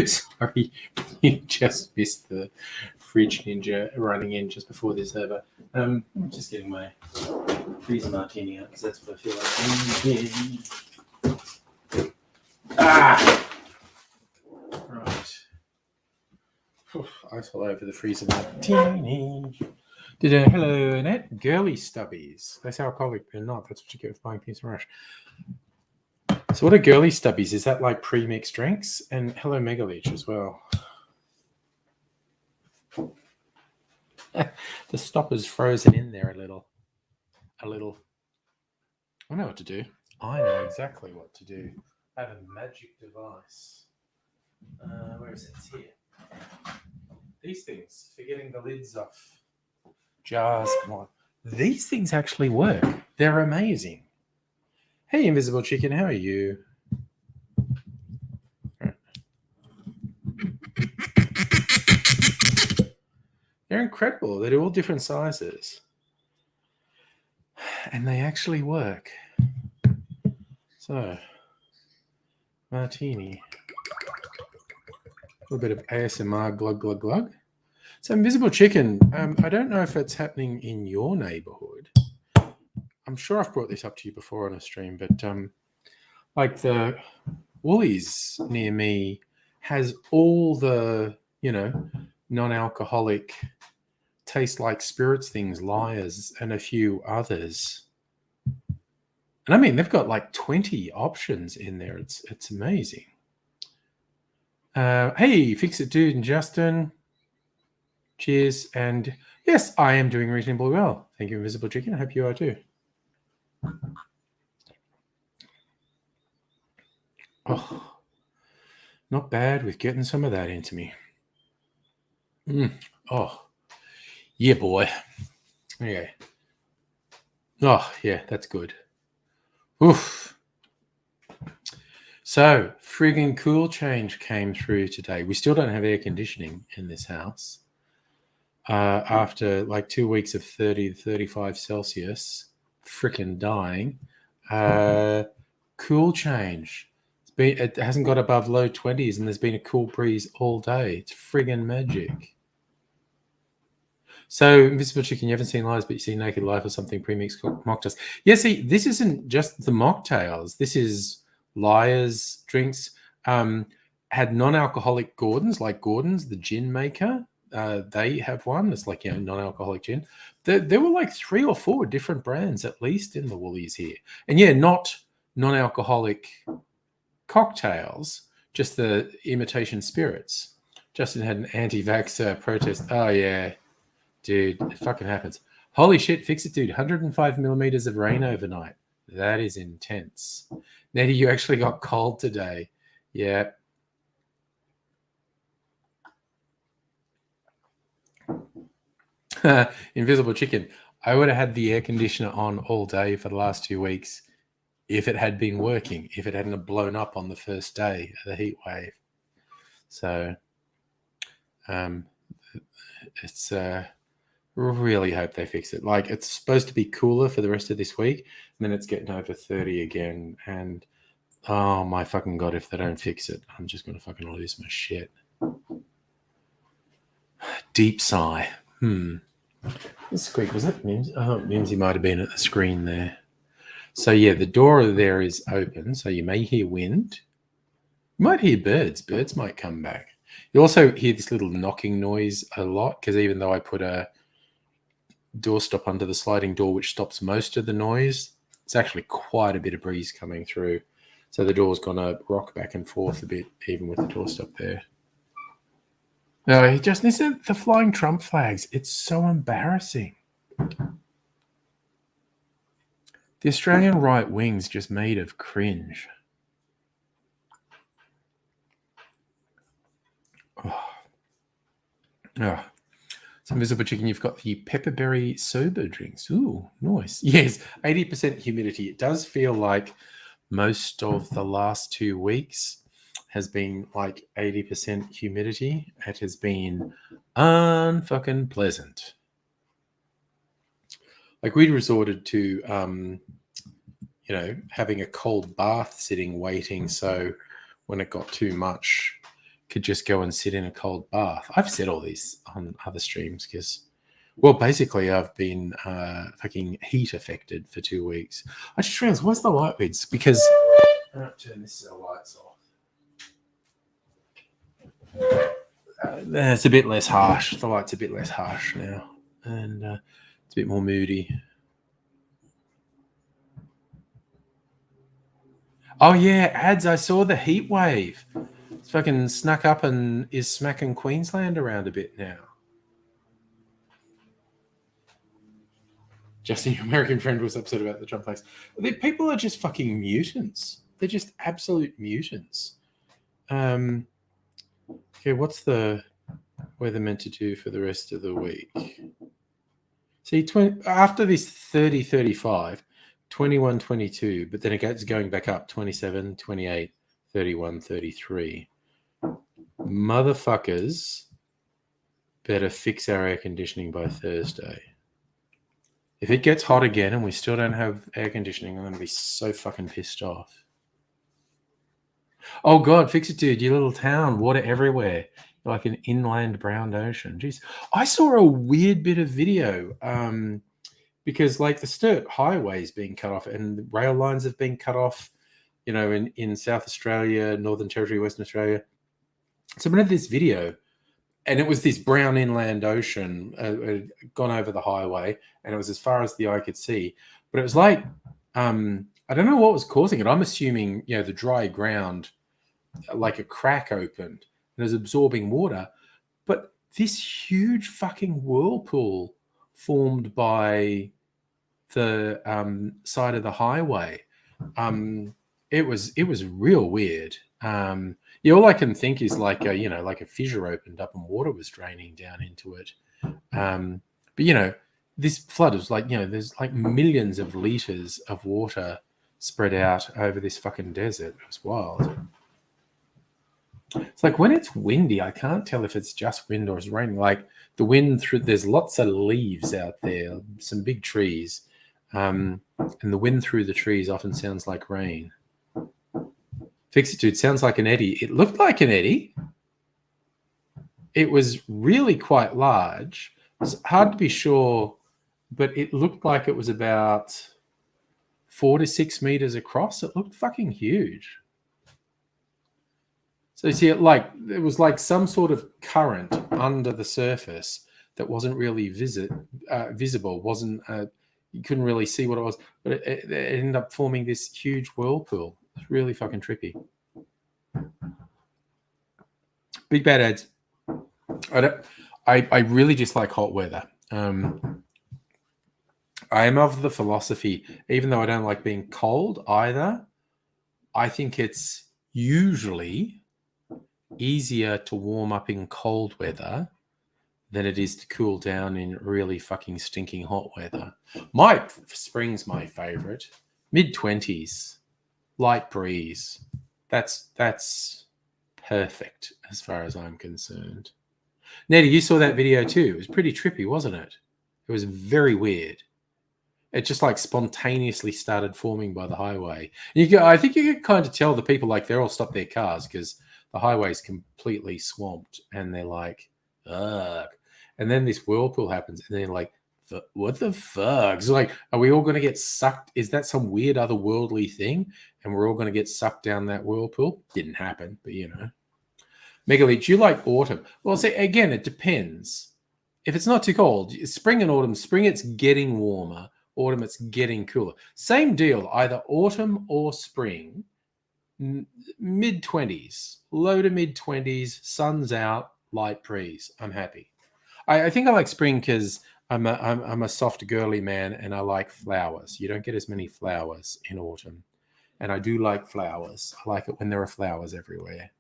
Sorry, you just missed the fridge ninja running in just before this over. I'm just getting my freezer martini out because that's what I feel like drinking. Right. Ice all over the freezer martini. Hello, Annette. Girly stubbies. They say alcoholic, they're not. That's what you get with buying Pizza Rush. So what are girly stubbies? Is that like pre-mixed drinks? And hello, Megaleech as well. The stopper's frozen in there a little. I know what to do. I know exactly what to do. I have a magic device. Where is it? It's here. These things, for getting the lids off jars. Come on. These things actually work. They're amazing. Hey, Invisible Chicken, how are you? They're incredible. They do all different sizes. And they actually work. So, martini. A little bit of ASMR glug, glug, glug. So, Invisible Chicken, I don't know if it's happening in your neighborhood. I'm sure I've brought this up to you before on a stream, but like the Woolies near me has all the, non-alcoholic taste like spirits things, Liars, and a few others. And I mean, they've got like 20 options in there. It's amazing. Hey, Fix It Dude and Justin. Cheers. And yes, I am doing reasonably well. Thank you, Invisible Chicken. I hope you are too. Oh, not bad with getting some of that into me. Oh, yeah, boy. Okay. Oh, yeah, that's good. Oof. So, friggin' cool change came through today. We still don't have air conditioning in this house. After like 2 weeks of 30 to 35 Celsius, frickin' dying. Cool change. It hasn't got above low 20s, and there's been a cool breeze all day. It's friggin' magic. So, Invisible Chicken, you haven't seen Lies, but you see Naked Life or something pre-mixed mocktails. Yeah, see, this isn't just the mocktails. This is Liars drinks. Had non-alcoholic Gordons, like Gordon's, the gin maker. They have one. It's like, non-alcoholic gin. There were like 3 or 4 different brands, at least, in the Woolies here. And yeah, not non-alcoholic cocktails, just the imitation spirits. Justin had an anti-vax protest. Oh, yeah. Dude, it fucking happens. Holy shit, Fix It Dude. 105 millimeters of rain overnight. That is intense. Nettie, you actually got cold today. Yeah. Invisible Chicken. I would have had the air conditioner on all day for the last 2 weeks if it had been working, if it hadn't blown up on the first day of the heat wave. So, it's... really hope they fix it. Like, it's supposed to be cooler for the rest of this week, and then it's getting over 30 again. And oh my fucking god, if they don't fix it, I'm just gonna fucking lose my shit. Deep sigh. This squeak, was it Mims? Oh, Mimsy might have been at the screen there. So yeah, the door there is open, so you may hear wind. You might hear birds. Birds might come back. You also hear this little knocking noise a lot, because even though I put a doorstop under the sliding door, which stops most of the noise, it's actually quite a bit of breeze coming through. So the door's going to rock back and forth a bit, even with the doorstop there. No, he just needs the flying Trump flags. It's so embarrassing. The Australian right wing's just made of cringe. Oh. Ah, some Invisible Chicken, you've got the pepperberry soba drinks. Ooh, nice. Yes, 80% humidity. It does feel like most of the last 2 weeks has been like 80% humidity. It has been unfucking pleasant. Like we'd resorted to, having a cold bath sitting waiting. So when it got too much, could just go and sit in a cold bath. I've said all these on other streams because, well, basically I've been fucking heat affected for 2 weeks. I just realized, where's the light bits? Because turn this lights off. It's a bit less harsh. The light's a bit less harsh now, and it's a bit more moody. Oh yeah, ads! I saw the heat wave. It's fucking snuck up and is smacking Queensland around a bit now. Justin, your American friend, was upset about the Trump flags. People are just fucking mutants. They're just absolute mutants. Okay, what's the weather meant to do for the rest of the week? See, after this 30, 35, 21, 22, but then it gets going back up 27, 28, 31, 33. Motherfuckers better fix our air conditioning by Thursday. If it gets hot again and we still don't have air conditioning, I'm going to be so fucking pissed off. Oh, God, fix it, dude. Your little town, water everywhere. Like an inland brown ocean. Jeez. I saw a weird bit of video because, like, the Sturt Highway is being cut off and the rail lines have been cut off, in South Australia, Northern Territory, Western Australia. So I had this video, and it was this brown inland ocean gone over the highway, and it was as far as the eye could see. But it was like, I don't know what was causing it. I'm assuming, the dry ground, like a crack opened and is absorbing water. But this huge fucking whirlpool formed by the side of the highway. It was real weird. All I can think is like a fissure opened up and water was draining down into it. But this flood was like, there's like millions of liters of water spread out over this fucking desert. It was wild. It's like when it's windy, I can't tell if it's just wind or it's raining. Like the wind there's lots of leaves out there, some big trees, and the wind through the trees often sounds like rain. Fix it, dude. Sounds like an eddy. It looked like an eddy. It was really quite large. It's hard to be sure, but it looked like it was about 4 to 6 meters across. It looked fucking huge. So you see, it was like some sort of current under the surface that wasn't really visible. Wasn't you couldn't really see what it was, but it ended up forming this huge whirlpool. It's really fucking trippy. Big bad ads. I really just like hot weather. I am of the philosophy, even though I don't like being cold either, I think it's usually easier to warm up in cold weather than it is to cool down in really fucking stinking hot weather. Spring's my favorite. Mid-20s, light breeze. That's perfect as far as I'm concerned. Nettie, you saw that video too. It was pretty trippy, wasn't it? It was very weird. It just like spontaneously started forming by the highway. I think you could kind of tell the people, like, they're all stopped their cars because the highway's completely swamped and they're like, ugh. And then this whirlpool happens and they're like, what the fuck? It's like, are we all going to get sucked? Is that some weird otherworldly thing? And we're all going to get sucked down that whirlpool? Didn't happen, but Megaleech, you like autumn? Well, see, again, it depends. If it's not too cold, spring and autumn, spring it's getting warmer, autumn it's getting cooler. Same deal, either autumn or spring, mid-20s, low to mid-20s, sun's out, light breeze. I'm happy. I think I like spring because I'm a soft, girly man and I like flowers. You don't get as many flowers in autumn. And I do like flowers. I like it when there are flowers everywhere.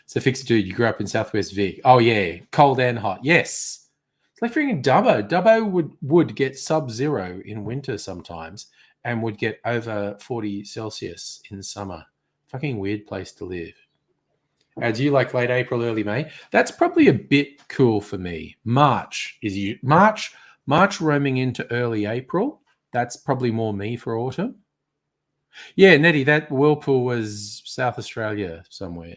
So fix it, dude. You grew up in Southwest Vic. Oh yeah, cold and hot. Yes. It's like freaking Dubbo. Dubbo would get sub-zero in winter sometimes and would get over 40 Celsius in summer. Fucking weird place to live. Do you like late April, early May? That's probably a bit cool for me. March roaming into early April. That's probably more me for autumn. Yeah, Nettie, that whirlpool was South Australia somewhere.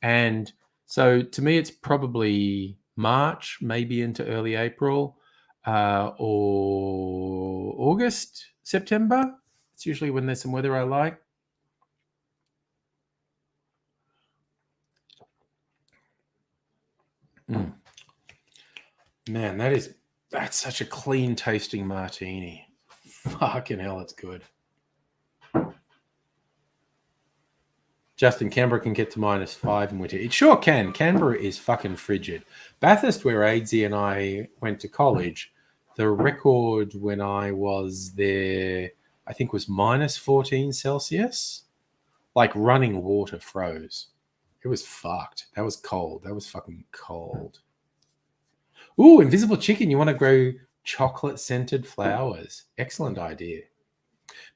And so to me, it's probably March, maybe into early April, or August, September. It's usually when there's some weather I like. Man, that's such a clean tasting martini. Fucking hell, it's good. Justin, Canberra can get to -5 in winter. It sure can. Canberra is fucking frigid. Bathurst, where Aidsy and I went to college, the record when I was there, I think, was -14 Celsius. Like running water froze. It was fucked. That was cold. That was fucking cold. Ooh, invisible chicken. You want to grow chocolate-scented flowers. Excellent idea.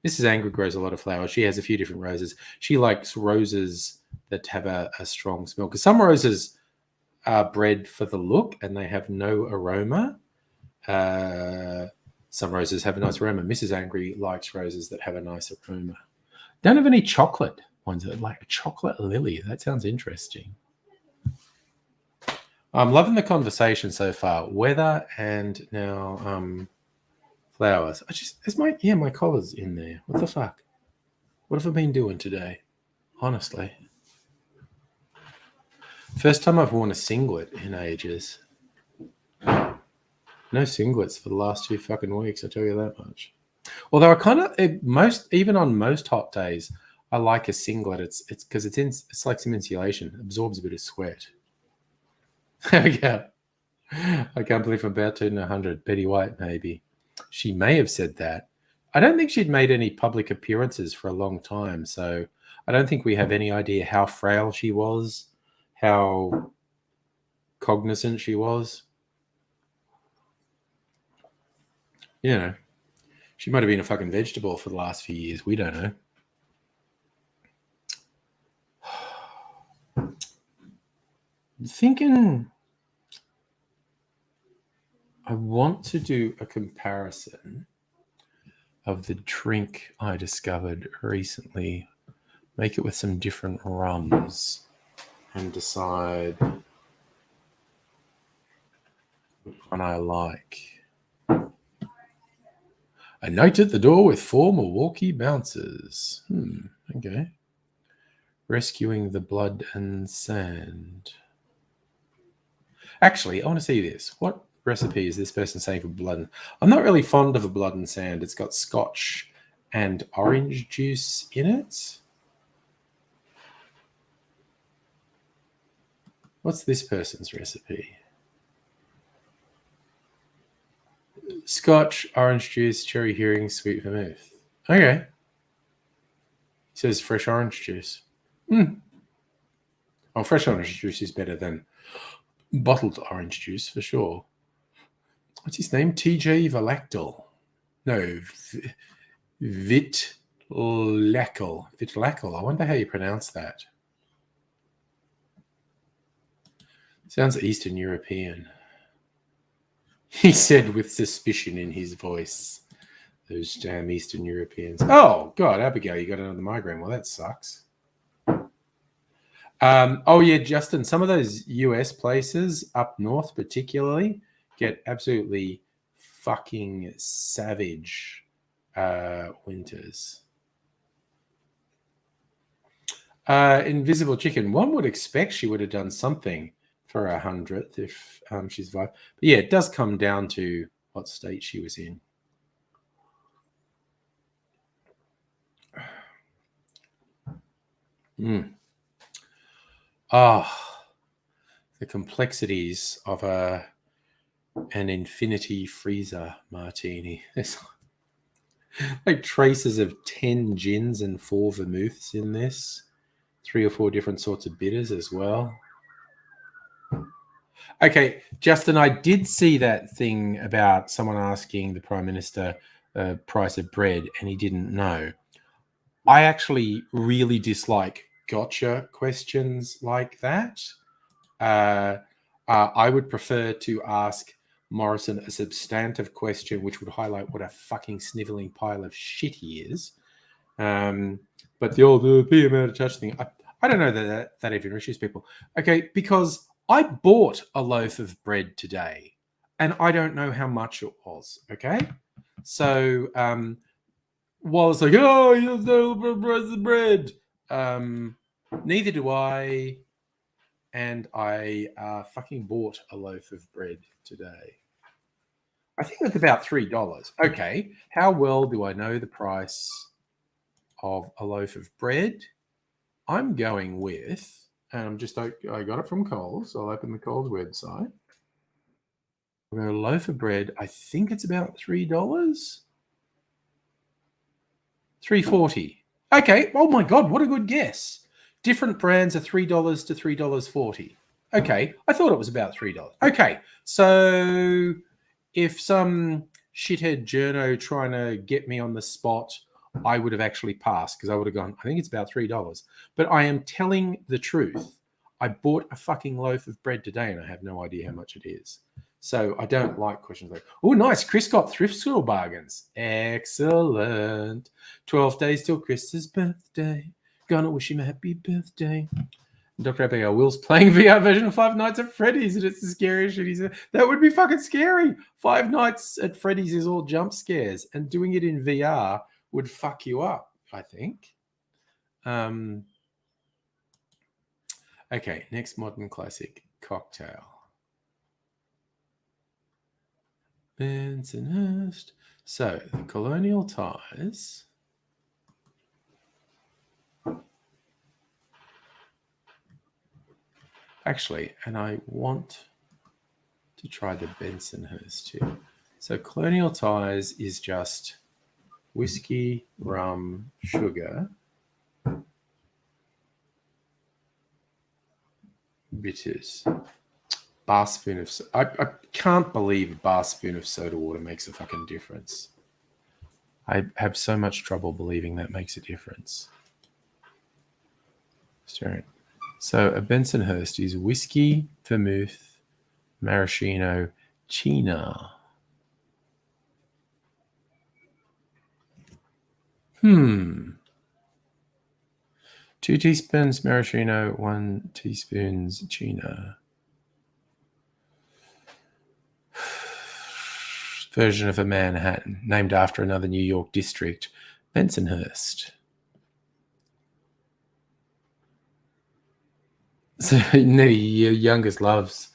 Mrs. Angry grows a lot of flowers. She has a few different roses. She likes roses that have a strong smell. Because some roses are bred for the look and they have no aroma. Some roses have a nice aroma. Mrs. Angry likes roses that have a nice aroma. Don't have any chocolate ones. Like a chocolate lily. That sounds interesting. I'm loving the conversation so far. Weather and now flowers. My collar's in there. What the fuck? What have I been doing today? Honestly. First time I've worn a singlet in ages. No singlets for the last 2 fucking weeks, I tell you that much. Although I kind of even on most hot days, I like a singlet. It's because it's like some insulation. It absorbs a bit of sweat. There we go. I can't believe I'm about to hit 100. Betty White, maybe. She may have said that. I don't think she'd made any public appearances for a long time, so I don't think we have any idea how frail she was, how cognizant she was. You know, she might have been a fucking vegetable for the last few years. We don't know. I'm thinking I want to do a comparison of the drink I discovered recently. Make it with some different rums and decide which one I like. A night at the door with 4 Milwaukee bouncers. Okay. Rescuing the blood and sand. Actually, I want to see this. What recipe is this person saying for blood? I'm not really fond of a blood and sand. It's got scotch and orange juice in it. What's this person's recipe? Scotch, orange juice, cherry herring, sweet vermouth. Okay. It says fresh orange juice. Oh, fresh orange juice is better than bottled orange juice for sure. What's his name? TJ Valactyl. No, Vitlackel. Vitlackel. I wonder how you pronounce that. Sounds Eastern European. He said with suspicion in his voice. Those damn Eastern Europeans. Oh, God, Abigail, you got another migraine. Well, that sucks. Oh, yeah, Justin, some of those US places up north particularly get absolutely fucking savage winters. Invisible Chicken. One would expect she would have done something for her 100th if she's survived. But yeah, it does come down to what state she was in. The complexities of an infinity freezer martini. There's like traces of 10 gins and 4 vermouths in this. 3 or 4 different sorts of bitters as well. Okay, Justin, I did see that thing about someone asking the Prime Minister price of bread and he didn't know. I actually really dislike gotcha questions like that. I would prefer to ask Morrison a substantive question which would highlight what a fucking snivelling pile of shit he is. But the old PM out of touch thing, I don't know that even reaches people. Okay, because I bought a loaf of bread today and I don't know how much it was. Okay, so while it's like, oh, you have no price of bread, neither do I. And I fucking bought a loaf of bread today. I think it's about $3. Okay, how well do I know the price of a loaf of bread? I'm going with, and I got it from Coles. So I'll open the Coles website. A loaf of bread, I think it's about $3. $3.40. Okay. Oh my God, what a good guess. Different brands are $3 to $3.40. Okay. I thought it was about $3. Okay. So if some shithead journo trying to get me on the spot, I would have actually passed because I would have gone, I think it's about $3. But I am telling the truth. I bought a fucking loaf of bread today and I have no idea how much it is. So I don't like questions like, oh, nice. Chris got thrift store bargains. Excellent. 12 days till Chris's birthday. Gonna wish him a happy birthday. Dr. Abigail, Will's playing VR version of Five Nights at Freddy's and it's the scariest shit he's ever. That would be fucking scary. Five Nights at Freddy's is all jump scares and doing it in VR would fuck you up, I think. Okay, next modern classic, cocktail. Bensonhurst. So the colonial ties. Actually, and I want to try the Bensonhurst too. So colonial ties is just whiskey, rum, sugar, bitters. Bar spoon of I can't believe a bar spoon of soda water makes a fucking difference. I have so much trouble believing that makes a difference. So a Bensonhurst is whiskey, vermouth, maraschino, China. 2 teaspoons maraschino, 1 teaspoons China. Version of a Manhattan, named after another New York district, Bensonhurst. So Nettie, your youngest loves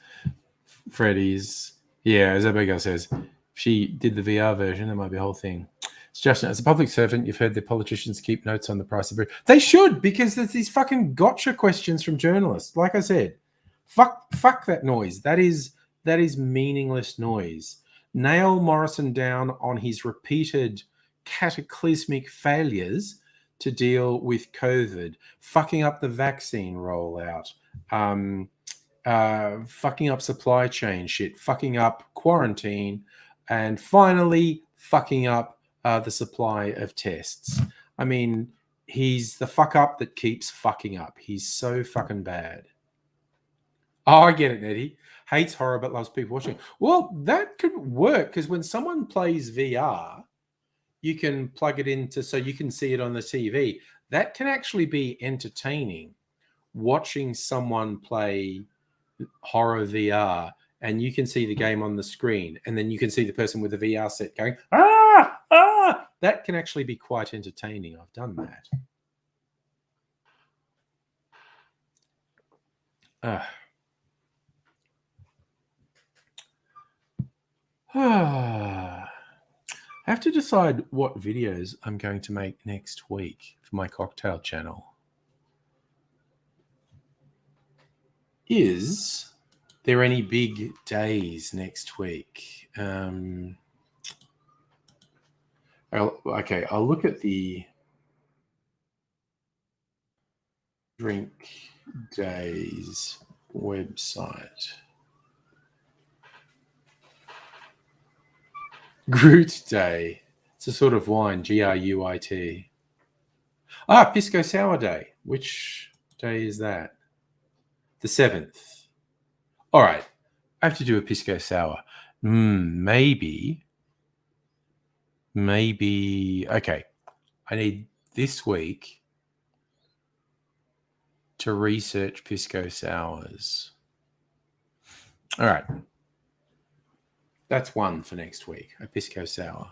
Freddy's. Yeah, as Abigail says, if she did the VR version, that might be a whole thing. It's Justin, as a public servant, you've heard the politicians keep notes on the price of bread. They should, because there's these fucking gotcha questions from journalists. Like I said, fuck that noise. That is meaningless noise. Nail Morrison down on his repeated cataclysmic failures to deal with COVID, fucking up the vaccine rollout, fucking up supply chain shit, fucking up quarantine, and finally fucking up the supply of tests. I mean, he's the fuck up that keeps fucking up. He's so fucking bad. Oh, I get it, Nettie. Hates horror but loves people watching. Well, that could work because when someone plays VR, you can plug it into so you can see it on the TV. That can actually be entertaining. Watching someone play horror VR and you can see the game on the screen and then you can see the person with the VR set going, that can actually be quite entertaining. I've done that. I have to decide what videos I'm going to make next week for my cocktail channel. Is there any big days next week? I'll look at the Drink Days website. Groot Day. It's a sort of wine, Gruit. Pisco Sour Day. Which day is that? The 7th. All right. I have to do a Pisco Sour. Maybe. Okay. I need this week to research Pisco Sours. All right. That's one for next week, a Pisco Sour.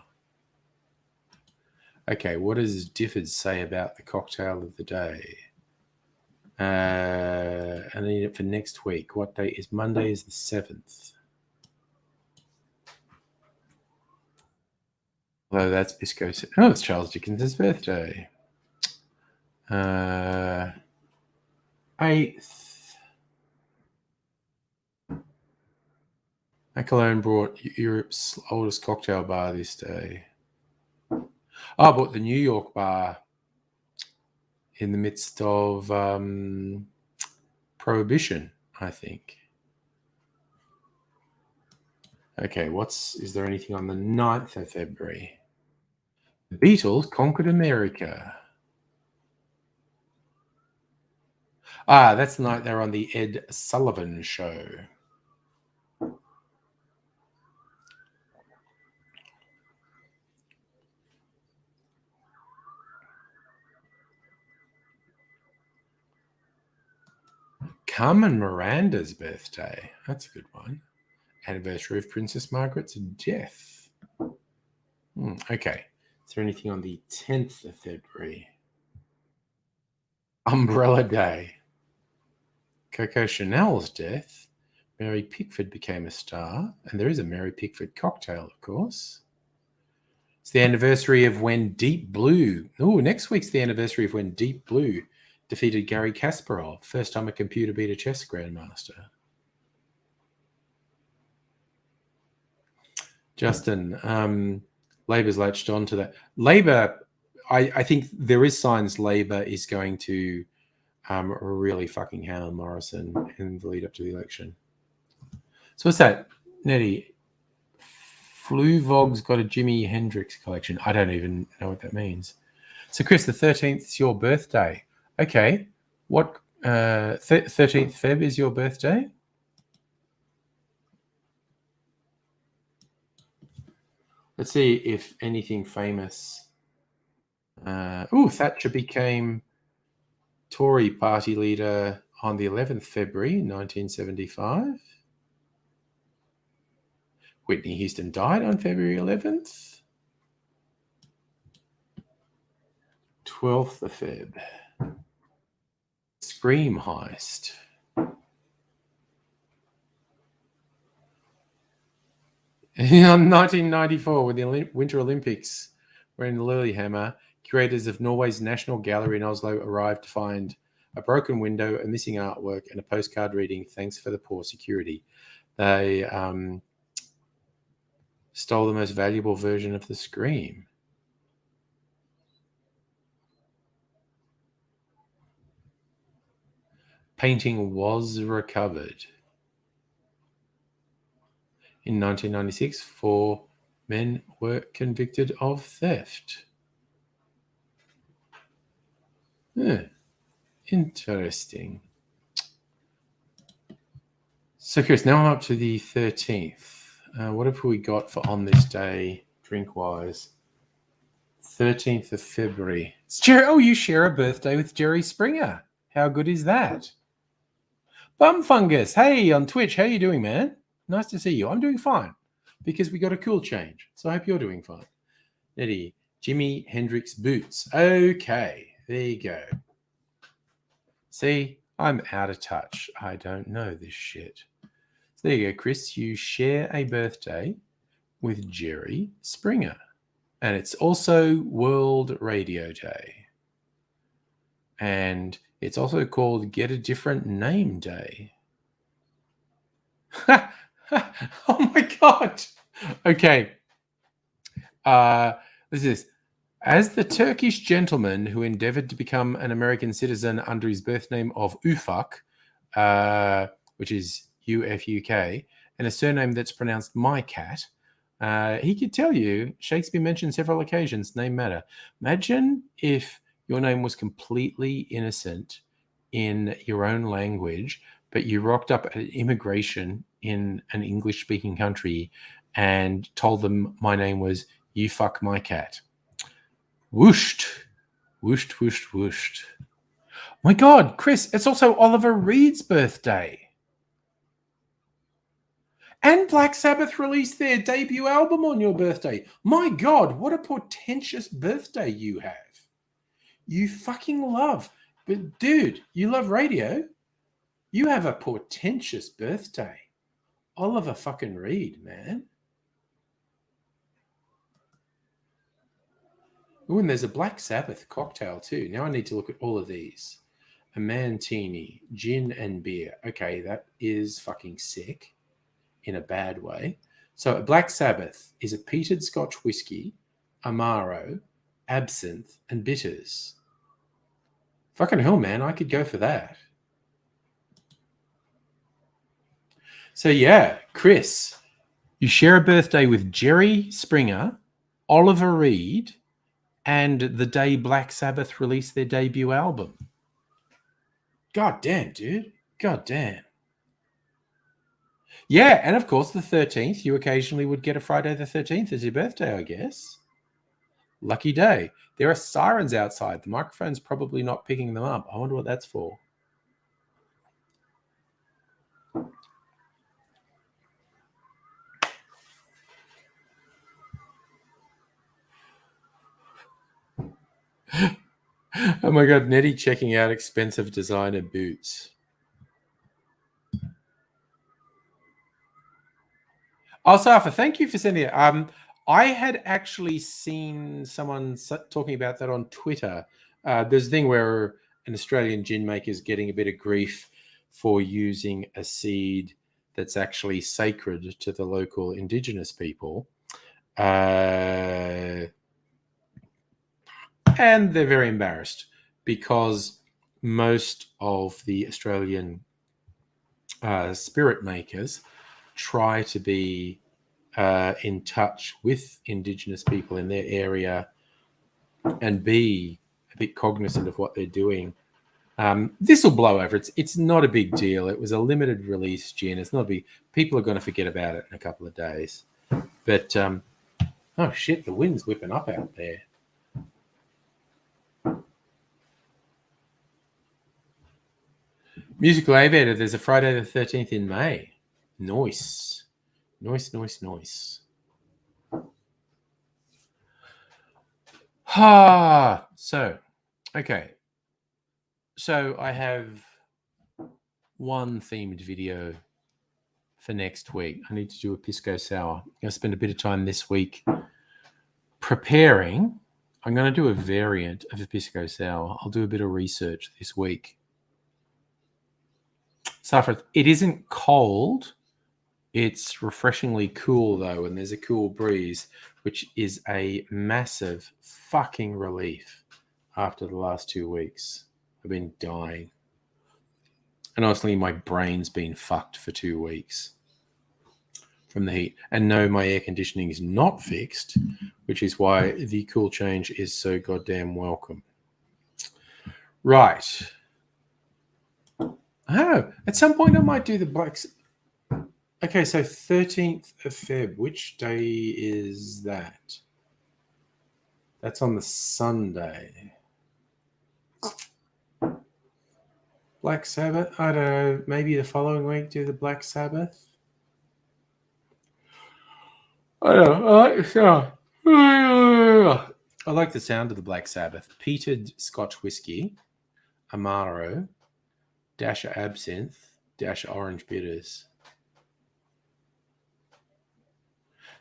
Okay, what does Difford say about the cocktail of the day? I need it for next week. What day is Monday? Is the 7th. Although that's Pisco. Oh, it's Charles Dickens' birthday. 8th. Macalone brought Europe's oldest cocktail bar this day. I bought the New York bar in the midst of Prohibition, I think. Okay, is there anything on the 9th of February? The Beatles conquered America. That's the night they're on the Ed Sullivan Show. Carmen Miranda's birthday. That's a good one. Anniversary of Princess Margaret's death. Okay. Is there anything on the 10th of February? Umbrella Day. Coco Chanel's death. Mary Pickford became a star. And there is a Mary Pickford cocktail, of course. It's the anniversary of when Deep Blue. Next week's the anniversary of when Deep Blue defeated Garry Kasparov. First time a computer beat a chess grandmaster. Justin, Labor's latched on to that. Labor, I think there is signs Labor is going to really fucking hammer Morrison in the lead up to the election. So what's that? Nettie, Fluvog's got a Jimi Hendrix collection. I don't even know what that means. So Chris, the 13th is your birthday. Okay. What 13th Feb is your birthday? Let's see if anything famous. Thatcher became Tory party leader on the 11th February 1975. Whitney Houston died on February 11th. 12th of Feb. Scream heist. In 1994, when the Winter Olympics were in Lillehammer, curators of Norway's National Gallery in Oslo arrived to find a broken window, a missing artwork, and a postcard reading, "Thanks for the poor security." They stole the most valuable version of the Scream. Painting was recovered. In 1996, 4 men were convicted of theft. Interesting. So, Chris, now I'm up to the 13th. What have we got for on this day, drink-wise? 13th of February. It's Jerry. You share a birthday with Jerry Springer. How good is that? Bum Fungus. Hey, on Twitch. How you doing, man? Nice to see you. I'm doing fine because we got a cool change. So I hope you're doing fine. Eddie, Jimi Hendrix boots. Okay, there you go. See, I'm out of touch. I don't know this shit. So there you go, Chris. You share a birthday with Jerry Springer. And it's also World Radio Day. And it's also called Get a Different Name Day. Oh my God. Okay. This is As the Turkish gentleman who endeavored to become an American citizen under his birth name of Ufuk, which is U-F-U-K, and a surname that's pronounced my cat, he could tell you Shakespeare mentioned several occasions, name matter. Imagine if your name was completely innocent in your own language, but you rocked up at immigration in an English-speaking country and told them my name was You Fuck My Cat. Whooshed. Whooshed, whooshed, whooshed. My God, Chris, it's also Oliver Reed's birthday. And Black Sabbath released their debut album on your birthday. My God, what a portentous birthday you have. You fucking love. But dude, you love radio? You have a portentous birthday. Oliver fucking Reed, man. Oh, and there's a Black Sabbath cocktail too. Now I need to look at all of these. A Mantini, gin and beer. Okay, that is fucking sick in a bad way. So a Black Sabbath is a peated Scotch whiskey, Amaro, absinthe, and bitters. Fucking hell, man, I could go for that. So yeah, Chris, you share a birthday with Jerry Springer, Oliver Reed, and the day Black Sabbath released their debut album. God damn, dude. God damn. Yeah, and of course the 13th, you occasionally would get a Friday the 13th as your birthday, I guess. Lucky day. There are sirens outside. The microphone's probably not picking them up. I wonder what that's for. Oh my God, Nettie checking out expensive designer boots. Oh, Safa, thank you for sending it. I had actually seen someone talking about that on Twitter. There's a thing where an Australian gin maker is getting a bit of grief for using a seed that's actually sacred to the local Indigenous people. And they're very embarrassed because most of the Australian spirit makers try to be in touch with Indigenous people in their area and be a bit cognizant of what they're doing. This will blow over. It's not a big deal. It was a limited release gin. It's not big. People are going to forget about it in a couple of days. But oh shit, the wind's whipping up out there. Musical Aviator, there's a Friday the 13th in May. Nice. Nice. So, okay. So I have one themed video for next week. I need to do a Pisco Sour. I'm going to spend a bit of time this week preparing. I'm going to do a variant of a Pisco Sour. I'll do a bit of research this week. Safra, it isn't cold. It's refreshingly cool, though, and there's a cool breeze, which is a massive fucking relief after the last 2 weeks. I've been dying. And honestly, my brain's been fucked for 2 weeks from the heat. And no, my air conditioning is not fixed, which is why the cool change is so goddamn welcome. Right. Oh, at some point I might do the blacks. Okay, so 13th of Feb. Which day is that? That's on the Sunday. Black Sabbath? I don't know. Maybe the following week do the Black Sabbath? I don't know. I like the sound. I like the sound of the Black Sabbath. Peated Scotch whiskey, Amaro, dash of absinthe, dash of orange bitters.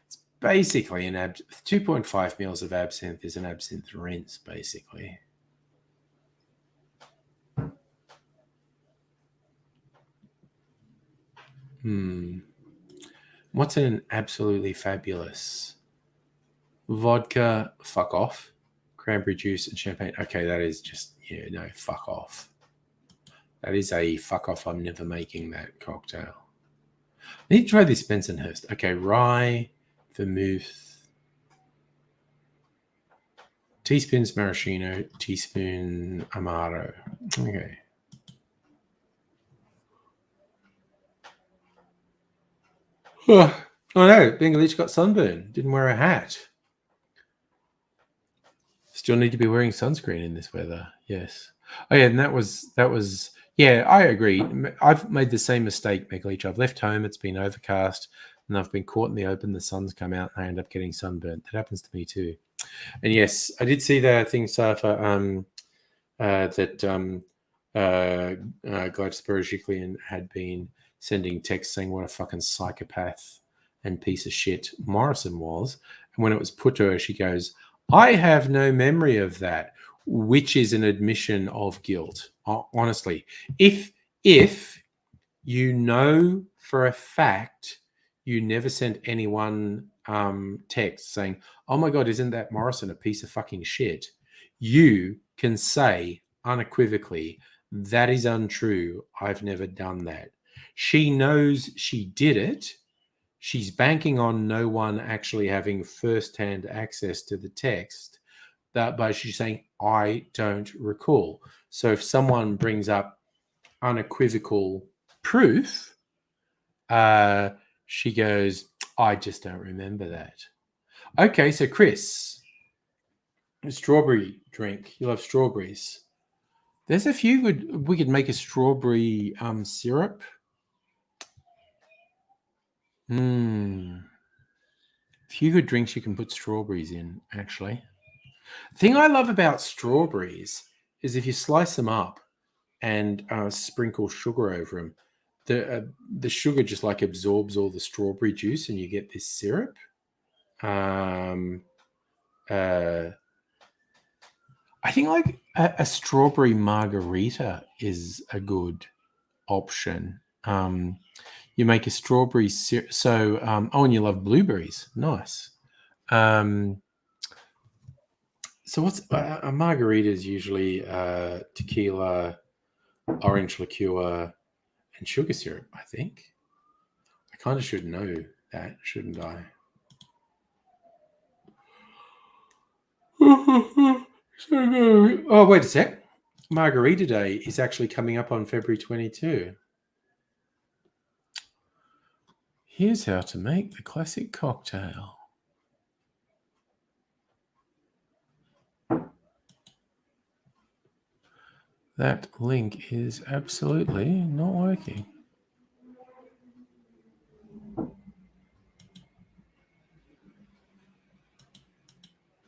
It's basically an 2.5 mils of absinthe is an absinthe rinse, basically. What's an absolutely fabulous? Vodka, fuck off. cranberry juice and champagne. Okay, that is just, no, fuck off. That is a fuck off. I'm never making that cocktail. I need to try this Bensonhurst. Okay, rye, vermouth, teaspoons maraschino, teaspoon amaro. Okay. Oh no, Bengalich got sunburn. Didn't wear a hat. Still need to be wearing sunscreen in this weather. Yes. Oh yeah, and that was. Yeah, I agree. I've made the same mistake, Bengalich. I've left home. It's been overcast, and I've been caught in the open. The sun's come out, and I end up getting sunburnt. That happens to me too. And yes, I did see the thing, Safa, that Gladys Berejiklian had been sending texts saying what a fucking psychopath and piece of shit Morrison was. And when it was put to her, she goes, I have no memory of that, which is an admission of guilt. Honestly, if you know for a fact you never sent anyone text saying, oh my God, isn't that Morrison a piece of fucking shit? You can say unequivocally, that is untrue. I've never done that. She knows she did it. She's banking on no one actually having first-hand access to the text. But she's saying, I don't recall. So if someone brings up unequivocal proof, she goes, I just don't remember that. Okay, so Chris, strawberry drink. You love strawberries. There's a few good. We could make a strawberry syrup. A few good drinks you can put strawberries in, actually. The thing I love about strawberries is if you slice them up and sprinkle sugar over them, the sugar just like absorbs all the strawberry juice and you get this syrup. I think like a strawberry margarita is a good option. You make a strawberry syrup. So, and you love blueberries. Nice. So what's a margarita is usually tequila, orange liqueur, and sugar syrup, I think. I kind of should know that, shouldn't I? Oh, wait a sec. Margarita Day is actually coming up on February 22. Here's how to make the classic cocktail. That link is absolutely not working.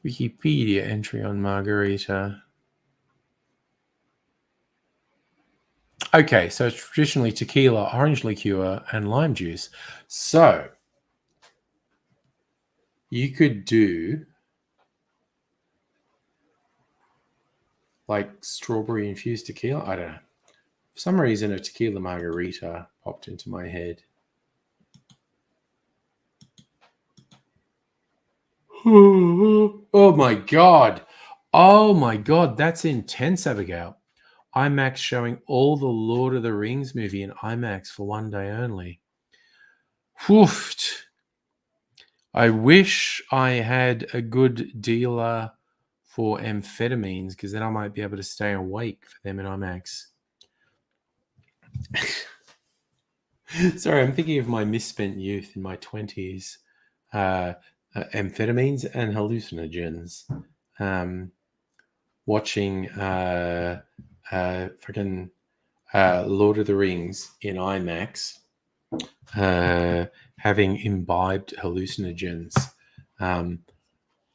Wikipedia entry on margarita. Okay, so it's traditionally tequila, orange liqueur, and lime juice. So you could do like strawberry infused tequila. I don't know. For some reason, a tequila margarita popped into my head. Oh my God. Oh my God. That's intense, Abigail. IMAX showing all the Lord of the Rings movie in IMAX for one day only. Woofed. I wish I had a good dealer for amphetamines because then I might be able to stay awake for them in IMAX. Sorry, I'm thinking of my misspent youth in my 20s. Amphetamines and hallucinogens. Watching freaking Lord of the Rings in IMAX, having imbibed hallucinogens.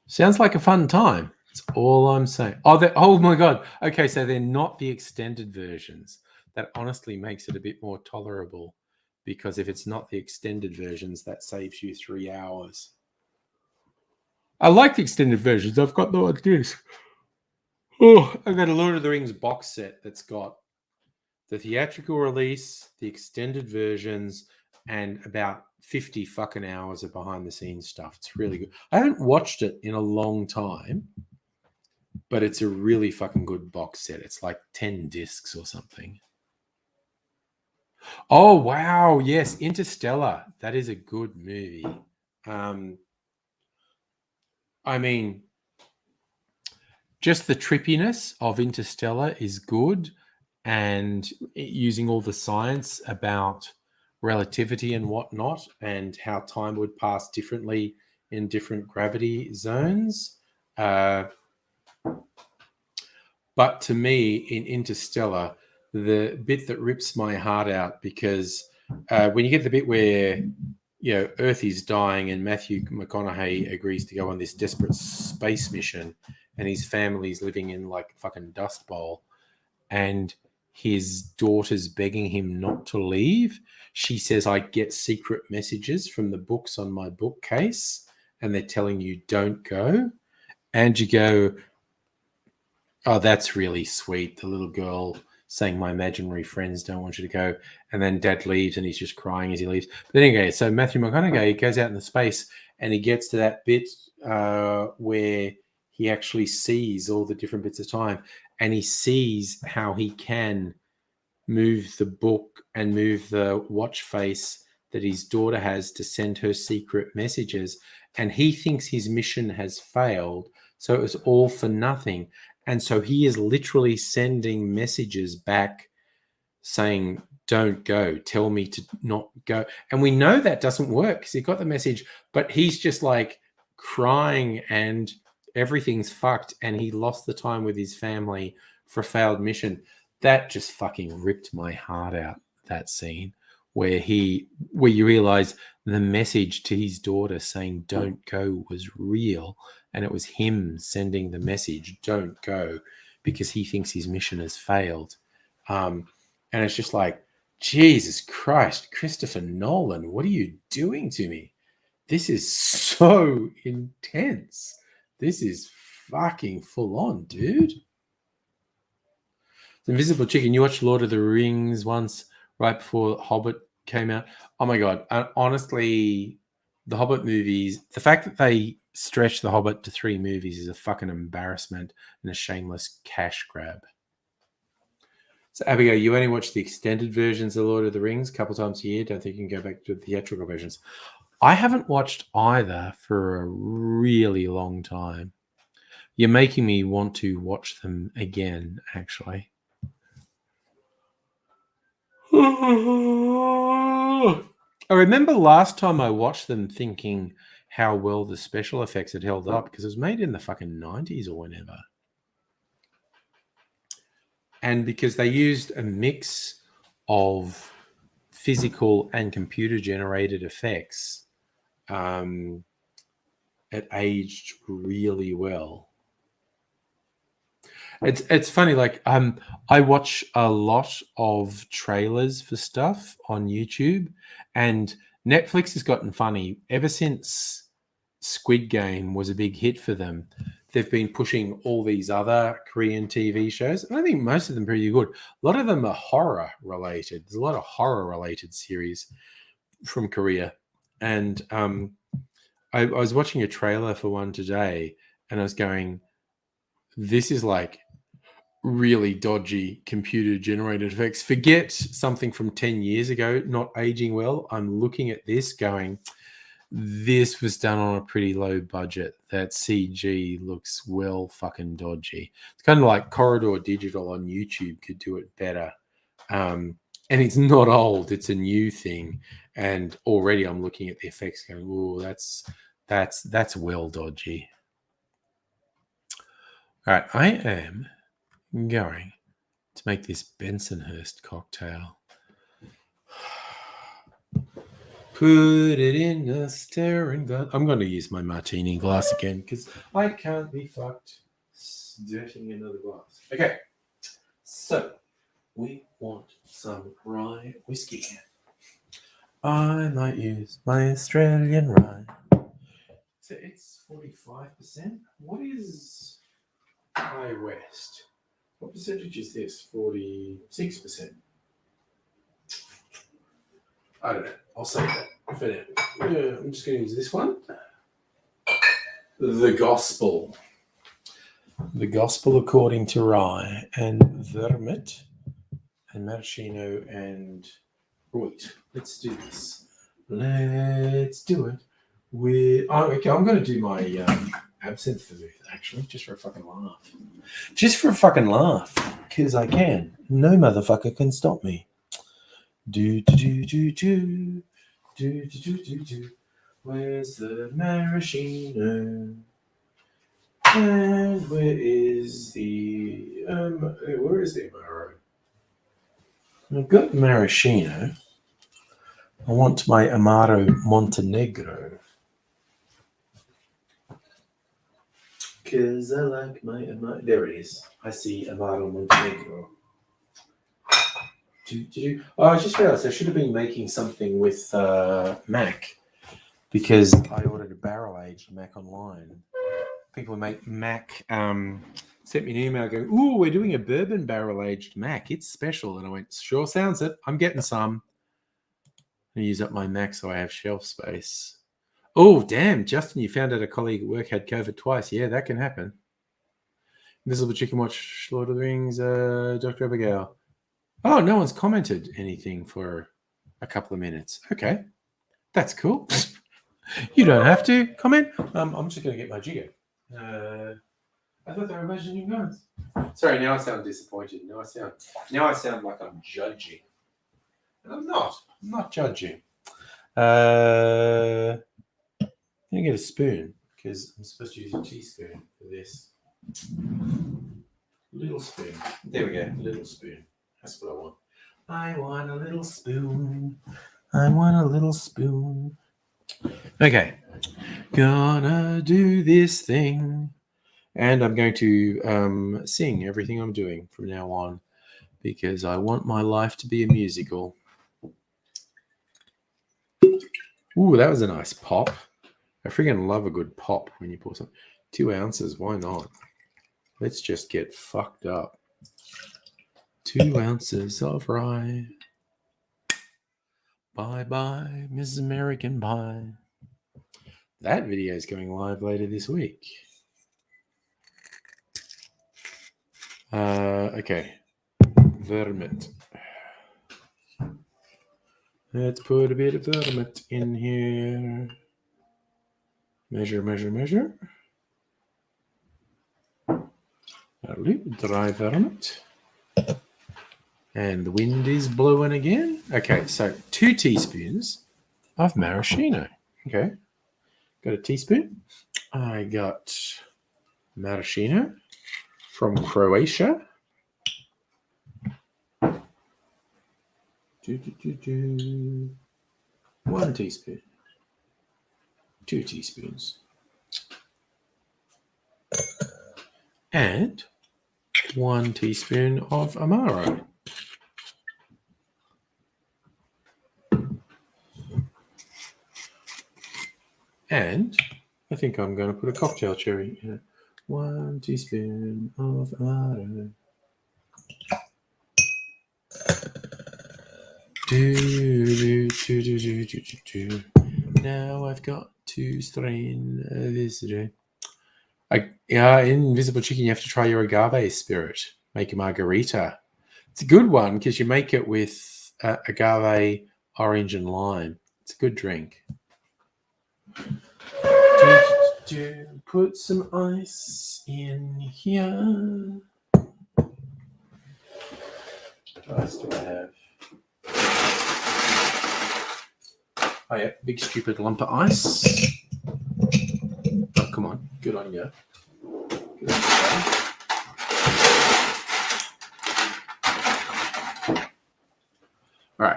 Sounds like a fun time. That's all I'm saying. Oh my God. Okay, so they're not the extended versions. That honestly makes it a bit more tolerable because if it's not the extended versions, that saves you 3 hours. I like the extended versions. I've got them on disc. Oh, I've got a Lord of the Rings box set that's got the theatrical release, the extended versions, and about 50 fucking hours of behind the scenes stuff. It's really good. I haven't watched it in a long time, but it's a really fucking good box set. It's like 10 discs or something. Oh, wow. Yes, Interstellar. That is a good movie. I mean, just the trippiness of Interstellar is good, and using all the science about relativity and whatnot, and how time would pass differently in different gravity zones. But to me, in Interstellar, the bit that rips my heart out, because when you get the bit where Earth is dying and Matthew McConaughey agrees to go on this desperate space mission, and his family's living in like fucking Dust Bowl, and his daughter's begging him not to leave. She says, I get secret messages from the books on my bookcase, and they're telling you don't go. And you go, oh, that's really sweet. The little girl saying, my imaginary friends don't want you to go. And then dad leaves and he's just crying as he leaves. But anyway, so Matthew McConaughey goes out in the space and he gets to that bit where he actually sees all the different bits of time, and he sees how he can move the book and move the watch face that his daughter has to send her secret messages. And he thinks his mission has failed. So it was all for nothing. And so he is literally sending messages back saying, don't go, tell me to not go. And we know that doesn't work because he got the message, but he's just like crying and everything's fucked. And he lost the time with his family for a failed mission. That just fucking ripped my heart out, that scene where you realize the message to his daughter saying don't go was real, and it was him sending the message don't go because he thinks his mission has failed. And it's just like, Jesus Christ, Christopher Nolan, what are you doing to me? This is so intense. This is fucking full on, dude. The Invisible Chicken, you watched Lord of the Rings once right before Hobbit came out. Oh my God. Honestly, the Hobbit movies, the fact that they stretched the Hobbit to 3 movies is a fucking embarrassment and a shameless cash grab. So Abigail, you only watch the extended versions of Lord of the Rings a couple times a year. Don't think you can go back to the theatrical versions. I haven't watched either for a really long time. You're making me want to watch them again, actually. I remember last time I watched them thinking how well the special effects had held up because it was made in the fucking 90s or whenever. And because they used a mix of physical and computer generated effects, it aged really well. It's funny, like I watch a lot of trailers for stuff on YouTube, and Netflix has gotten funny ever since Squid Game was a big hit for them. They've been pushing all these other Korean TV shows, and I think most of them are pretty good. A lot of them are horror related. There's a lot of horror related series from Korea, and I was watching a trailer for one today, and I was going, this is like really dodgy computer generated effects. Forget something from 10 years ago not aging well. I'm looking at this going, this was done on a pretty low budget. That CG looks well fucking dodgy. It's kind of like Corridor Digital on YouTube could do it better. And it's not old, it's a new thing. And already I'm looking at the effects going, oh, that's well dodgy. All right, I am going to make this Bensonhurst cocktail. Put it in a stirring glass. I'm going to use my martini glass again because I can't be fucked dirtying another glass. Okay, so we want some rye whiskey. I might use my Australian rye. So it's 45%. What is High West? What percentage is this? 46%. I don't know. I'll save that for now. I'm just going to use this one. The Gospel. The Gospel According to Rye and Vermit and Maraschino and Reut. Let's do this. Let's do it. Okay, I'm going to do my absinthe vermouth, actually, just for a fucking laugh. Just for a fucking laugh, because I can. No motherfucker can stop me. Do. Where's the maraschino? And where is the Amaro? I've got maraschino. I want my Amaro Montenegro. Because I like my Amaro. There it is. I see Amaro Montenegro. Oh, I just realized I should have been making something with Mac, because I ordered a barrel-aged Mac online. People who make Mac sent me an email going, "Ooh, we're doing a bourbon barrel-aged Mac. It's special." And I went, "Sure sounds it. I'm getting some." I use up my Mac so I have shelf space. Oh, damn, Justin, you found out a colleague at work had COVID twice. Yeah, that can happen. Invisible Chicken Watch, Lord of the Rings, Dr. Abigail. Oh, no one's commented anything for a couple of minutes. Okay, that's cool. You don't have to comment. I'm just going to get my jigger. I thought they were imagining guns. Sorry, now I sound disappointed. Now I sound like I'm judging. And I'm not. I'm not judging. I'm going to get a spoon, because I'm supposed to use a teaspoon for this. Little spoon. There we go. Little spoon. That's what I want. I want a little spoon. I want a little spoon. Okay. Gonna do this thing. And I'm going to sing everything I'm doing from now on, because I want my life to be a musical. Ooh, that was a nice pop. I freaking love a good pop when you pour something. 2 ounces, why not? Let's just get fucked up. 2 ounces of rye. Bye-bye, Mrs. American Pie. That video is going live later this week. Okay. Vermouth. Let's put a bit of vermouth in here. Measure. Dry vermouth. And the wind is blowing again. Okay, so 2 teaspoons of maraschino. Okay. Got a teaspoon. I got maraschino from Croatia. 1 teaspoon. 2 teaspoons. And 1 teaspoon of Amaro. And I think I'm going to put a cocktail cherry in it. 1 teaspoon of Amaro. Now I've got to strain this. In Invisible Chicken, you have to try your agave spirit. Make a margarita. It's a good one because you make it with agave, orange, and lime. It's a good drink. Put some ice in here. What else do I have? Oh yeah, big stupid lump of ice. Oh, come on. Good on you. All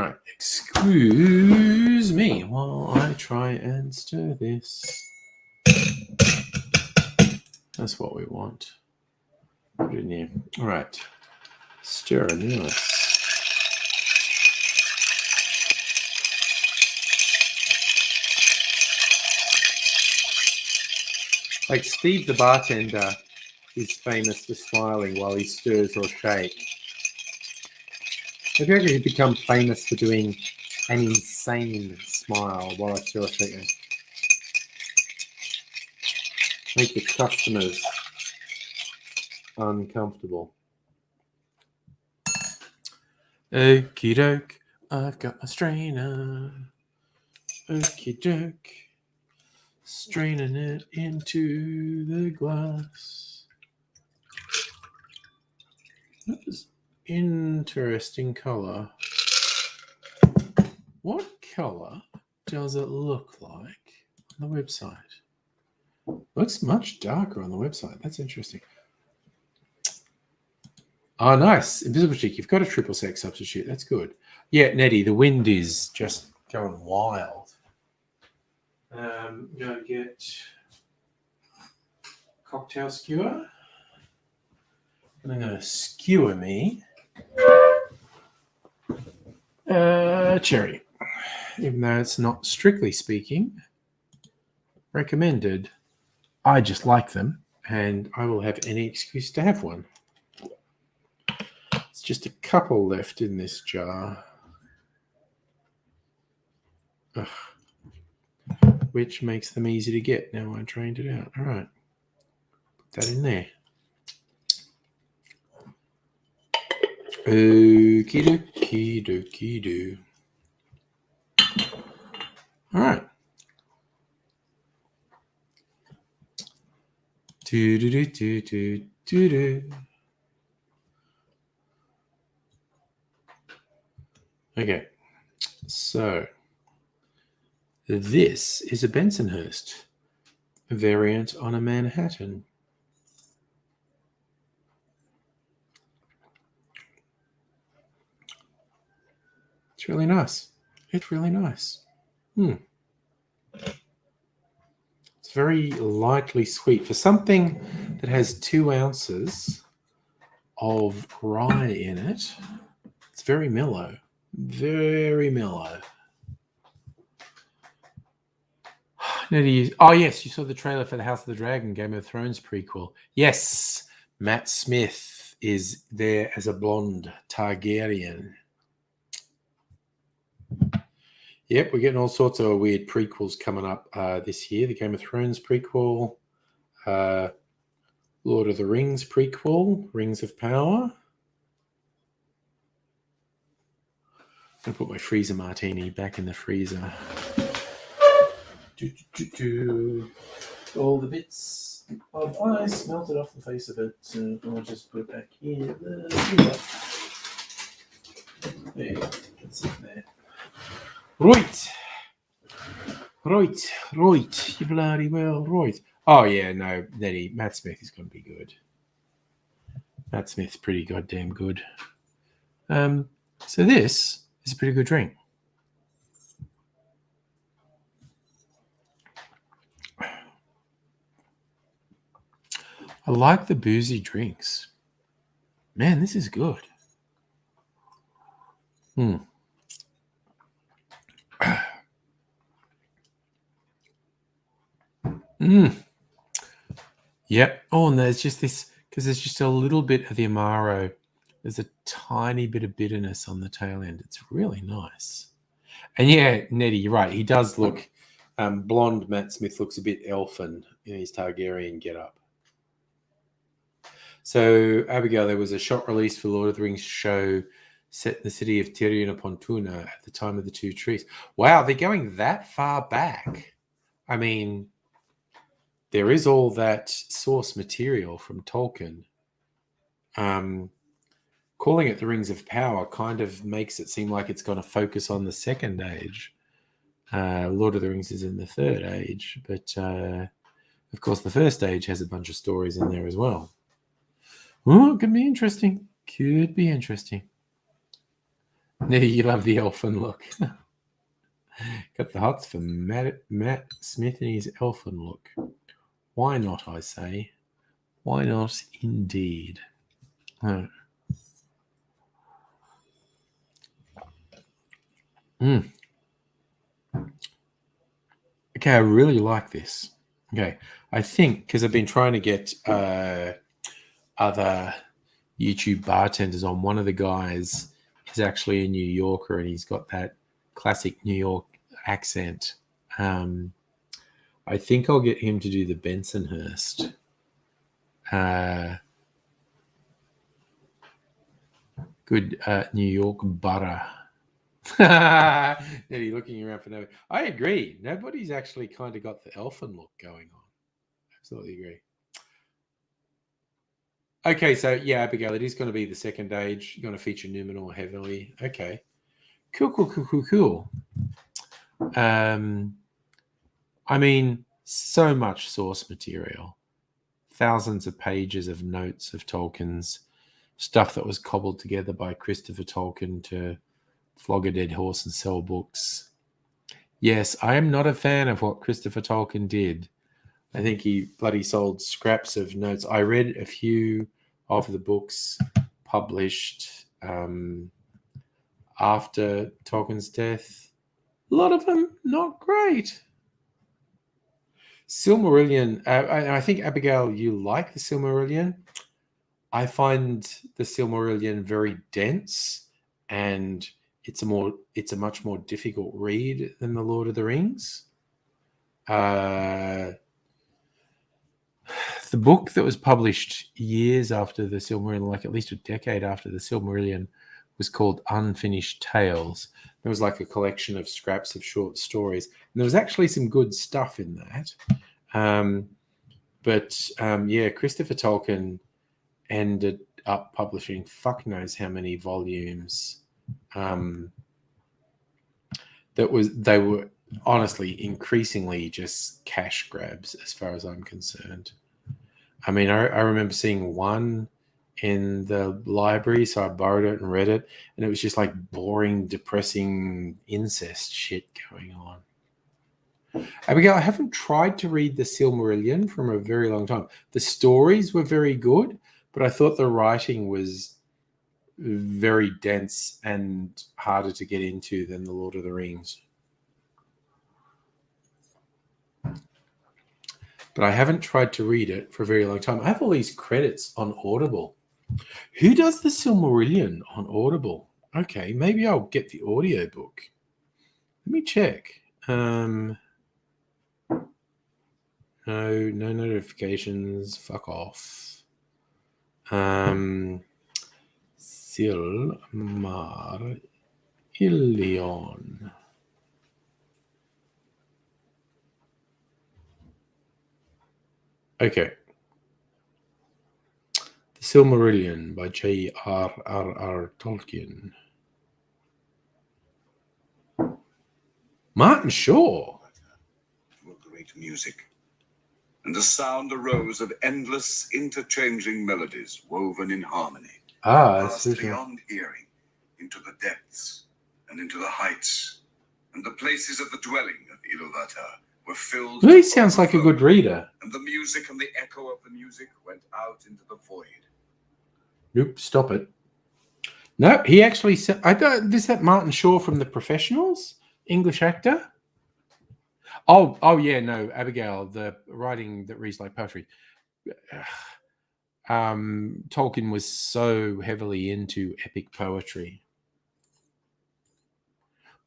right. Excuse me while I try and stir this. That's what we want. Put it in here. All right. Stir this. Like Steve the bartender is famous for smiling while he stirs or shakes. Maybe I could become famous for doing an insane smile while I stir or shake. make the customers uncomfortable. Okie doke, I've got my strainer. Okie doke, straining it into the glass. That's interesting color. What color does it look like on the website? Looks much darker on the website. That's interesting. Oh, nice. Invisible Cheek, you've got a triple sec substitute. That's good. Yeah, Nettie, the wind is just going wild. I'm going to get cocktail skewer. And I'm going to skewer me cherry. Even though it's not strictly speaking recommended, I just like them and I will have any excuse to have one. It's just a couple left in this jar. Ugh. Which makes them easy to get. Now I drained it out. All right. Put that in there. Okie dokie dokie do. All right. Do do do do do do do. Okay. So this is a Bensonhurst variant on a Manhattan. It's really nice. It's really nice. It's very lightly sweet. For something that has 2 ounces of rye in it, it's very mellow. Very mellow. Oh, yes, you saw the trailer for the House of the Dragon Game of Thrones prequel. Yes, Matt Smith is there as a blonde Targaryen. Yep, we're getting all sorts of weird prequels coming up this year. The Game of Thrones prequel, Lord of the Rings prequel, Rings of Power. I'm going to put my freezer martini back in the freezer. All the bits of ice melted off the face of it. So I'll just put it back in the freezer. There, that's it there. Right. You bloody well, right. Oh, yeah, no, Nettie, Matt Smith is going to be good. Matt Smith's pretty goddamn good. So this is a pretty good drink. I like the boozy drinks. Man, this is good. Yep. Oh, and there's just this, because there's just a little bit of the Amaro. There's a tiny bit of bitterness on the tail end. It's really nice. And yeah, Nettie, you're right. He does look, blonde Matt Smith looks a bit elfin in his Targaryen getup. So, Abigail, there was a shot released for Lord of the Rings show set in the city of Tirionapontuna at the time of the 2 trees. Wow, they're going that far back. I mean, there is all that source material from Tolkien. Calling it the Rings of Power kind of makes it seem like it's going to focus on the Second Age. Lord of the Rings is in the Third Age, but of course the First Age has a bunch of stories in there as well. Oh, it could be interesting. Could be interesting. You love the elfin look. Got the hots for Matt Smith and his elfin look. Why not, I say? Why not, indeed? Oh. Okay, I really like this. Okay, I think because I've been trying to get other YouTube bartenders on. One of the guys is actually a New Yorker and he's got that classic New York accent. I think I'll get him to do the Bensonhurst. Good New York butter. Nearly looking around for no. I agree. Nobody's actually kind of got the elfin look going on. Absolutely agree. Okay, so yeah, Abigail, it is going to be the second age. You're going to feature Numenor heavily. Okay. Cool. I mean, so much source material. Thousands of pages of notes of Tolkien's stuff that was cobbled together by Christopher Tolkien to flog a dead horse and sell books. Yes, I am not a fan of what Christopher Tolkien did. I think he bloody sold scraps of notes. I read a few of the books published after Tolkien's death. A lot of them not great. Silmarillion, I think, Abigail, you like the Silmarillion. I find the Silmarillion very dense, and it's a much more difficult read than the Lord of the Rings. The book that was published years after the Silmarillion, like at least a decade after the Silmarillion, was called Unfinished Tales. There was like a collection of scraps of short stories, and there was actually some good stuff in that. Yeah, Christopher Tolkien ended up publishing fuck knows how many volumes. They were honestly increasingly just cash grabs as far as I'm concerned. I mean, I remember seeing one in the library, so I borrowed it and read it, and it was just like boring, depressing incest shit going on. Abigail, I haven't tried to read the Silmarillion from a very long time. The stories were very good, but I thought the writing was very dense and harder to get into than the Lord of the Rings. But I haven't tried to read it for a very long time. I have all these credits on Audible. Who does the Silmarillion on Audible? Okay, maybe I'll get the audiobook. Let me check. No notifications. Fuck off. Silmarillion. Okay. The Silmarillion by J.R.R.R. Tolkien. Martin Shaw. To a great music. And the sound arose of endless interchanging melodies woven in harmony. Passed beyond hearing, into the depths, and into the heights, and the places of the dwelling of Iluvatar were filled. He sounds like a good reader. And the music and the echo of the music went out into the void. Nope, stop it. No, he actually said, is that Martin Shaw from The Professionals? English actor? Oh yeah, no, Abigail, the writing that reads like poetry. Tolkien was so heavily into epic poetry.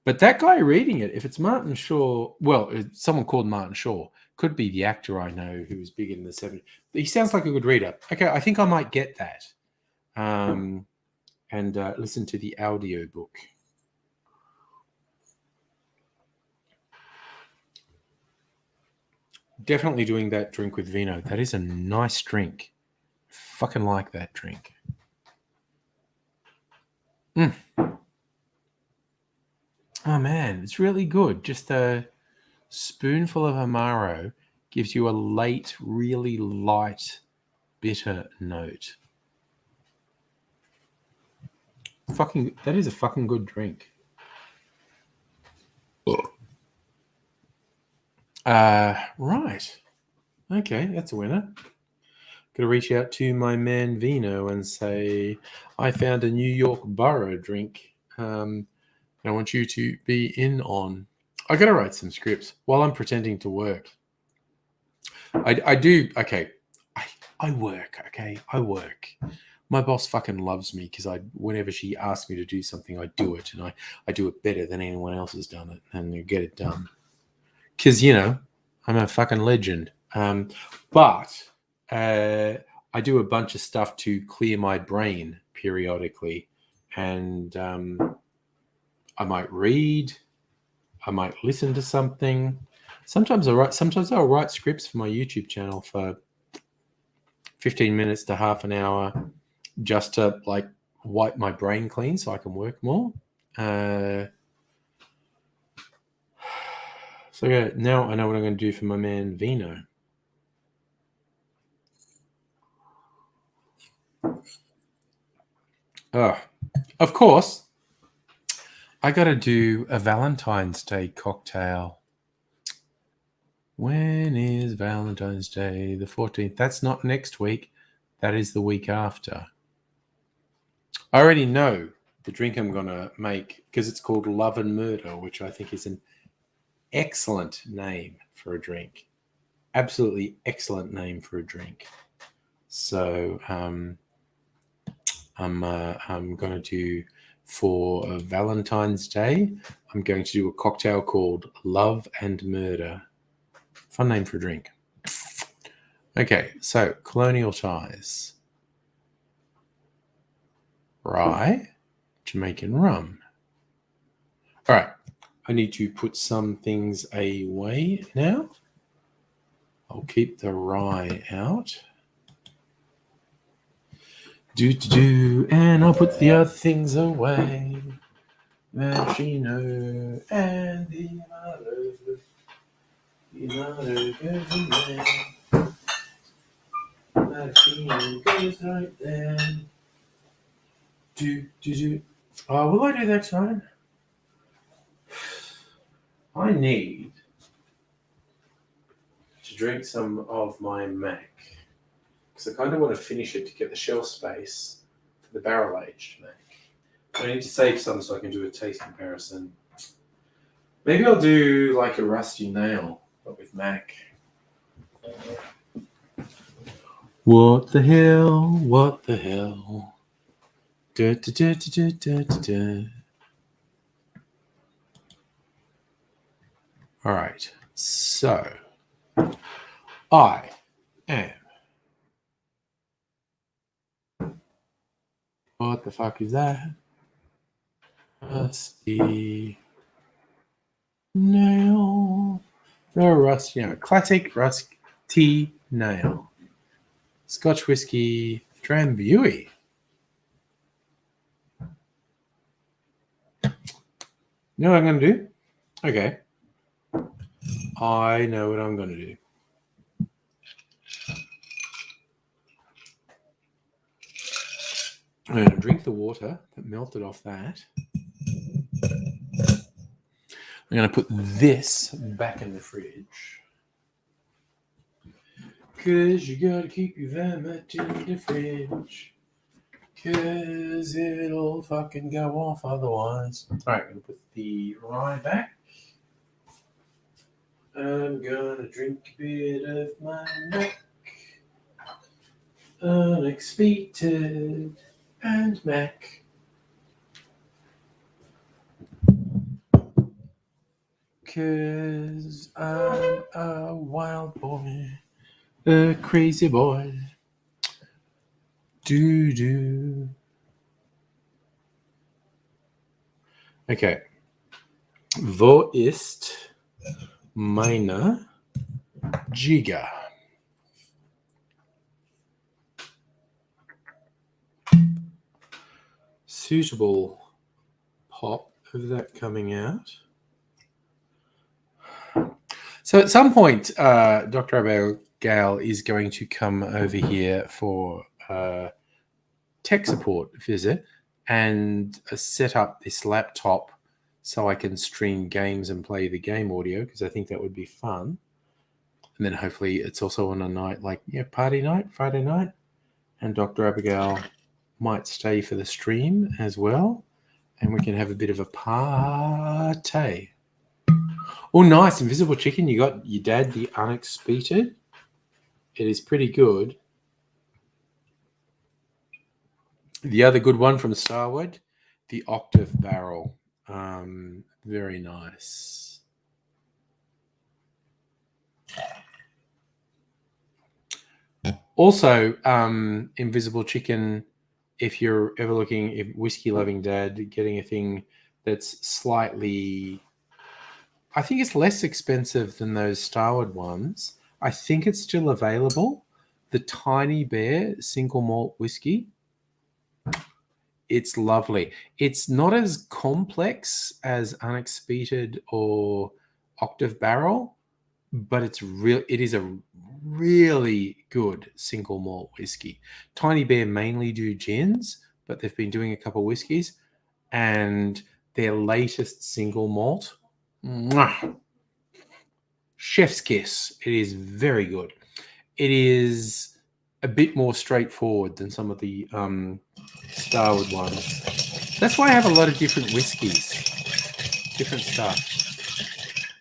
But that guy reading it, if it's Martin Shaw, well, someone called Martin Shaw, could be the actor I know who was big in the 70s. He sounds like a good reader. Okay, I think I might get that and listen to the audiobook. Definitely doing that drink with vino. That is a nice drink. Fucking like that drink. Oh man, it's really good. Just a spoonful of Amaro gives you a late, really light, bitter note. That is a fucking good drink. Right. Okay, that's a winner. Gonna reach out to my man Vino and say, I found a New York borough drink. I want you to be in on. I gotta write some scripts while I'm pretending to work. I do. Okay. I work. Okay. I work. My boss fucking loves me because whenever she asks me to do something, I do it, and I do it better than anyone else has done it, and I get it done. Because, I'm a fucking legend. But I do a bunch of stuff to clear my brain periodically. And I might read. I might listen to something. Sometimes I'll write scripts for my YouTube channel for 15 minutes to half an hour just to like wipe my brain clean so I can work more. So yeah, now I know what I'm going to do for my man Vino. Oh, of course, I got to do a Valentine's Day cocktail. When is Valentine's Day? The 14th. That's not next week. That is the week after. I already know the drink I'm going to make because it's called Love and Murder, which I think is an excellent name for a drink. Absolutely excellent name for a drink. So I'm going to do, for Valentine's Day, I'm going to do a cocktail called Love and Murder. Fun name for a drink. Okay, so colonial ties. Rye, Jamaican rum. All right, I need to put some things away now. I'll keep the rye out. And I'll put the other things away. Machino and the mother goes away. Machino goes right there. Oh, will I do that time? I need to drink some of my Mac because I kind of want to finish it to get the shelf space for the barrel-aged Mac. I need to save some so I can do a taste comparison. Maybe I'll do like a rusty nail, but with Mac. What the hell? What the hell? Da, da, da, da, da, da, da. All right, so I am. What the fuck is that? Rusty nail. The rusty nail. Classic rusty nail. Scotch whiskey Drambuie. You know what I'm going to do? Okay. I know what I'm going to do. I'm going to drink the water that melted off that. I'm going to put this back in the fridge. Because you got to keep your vomit in the fridge. Because it'll fucking go off otherwise. All right, I'm going to put the rye back. I'm going to drink a bit of my Mac. Unexpected and Mac. Because I'm a wild boy. A crazy boy. Do. Okay. Wo ist meine Giga? Suitable pop of that coming out. So at some point, Dr. Abigail is going to come over here for a tech support visit and set up this laptop so I can stream games and play the game audio because I think that would be fun. And then hopefully it's also on a night like party night, Friday night. And Dr. Abigail might stay for the stream as well. And we can have a bit of a party. Oh, nice. Invisible Chicken. You got your dad, the Unexpected. It is pretty good. The other good one from Starwood, the Octave Barrel. Very nice. Also, Invisible Chicken, if you're ever looking, if whiskey loving dad, getting a thing that's slightly, I think it's less expensive than those Starward ones. I think it's still available. The Tiny Bear single malt whiskey. It's lovely. It's not as complex as Unexpected or Octave Barrel, but it is a really good single malt whiskey. Tiny Bear mainly do gins, but they've been doing a couple of whiskeys, and their latest single malt, mwah, chef's kiss. It is very good. It is a bit more straightforward than some of the Starward ones. That's why I have a lot of different whiskies, different stuff.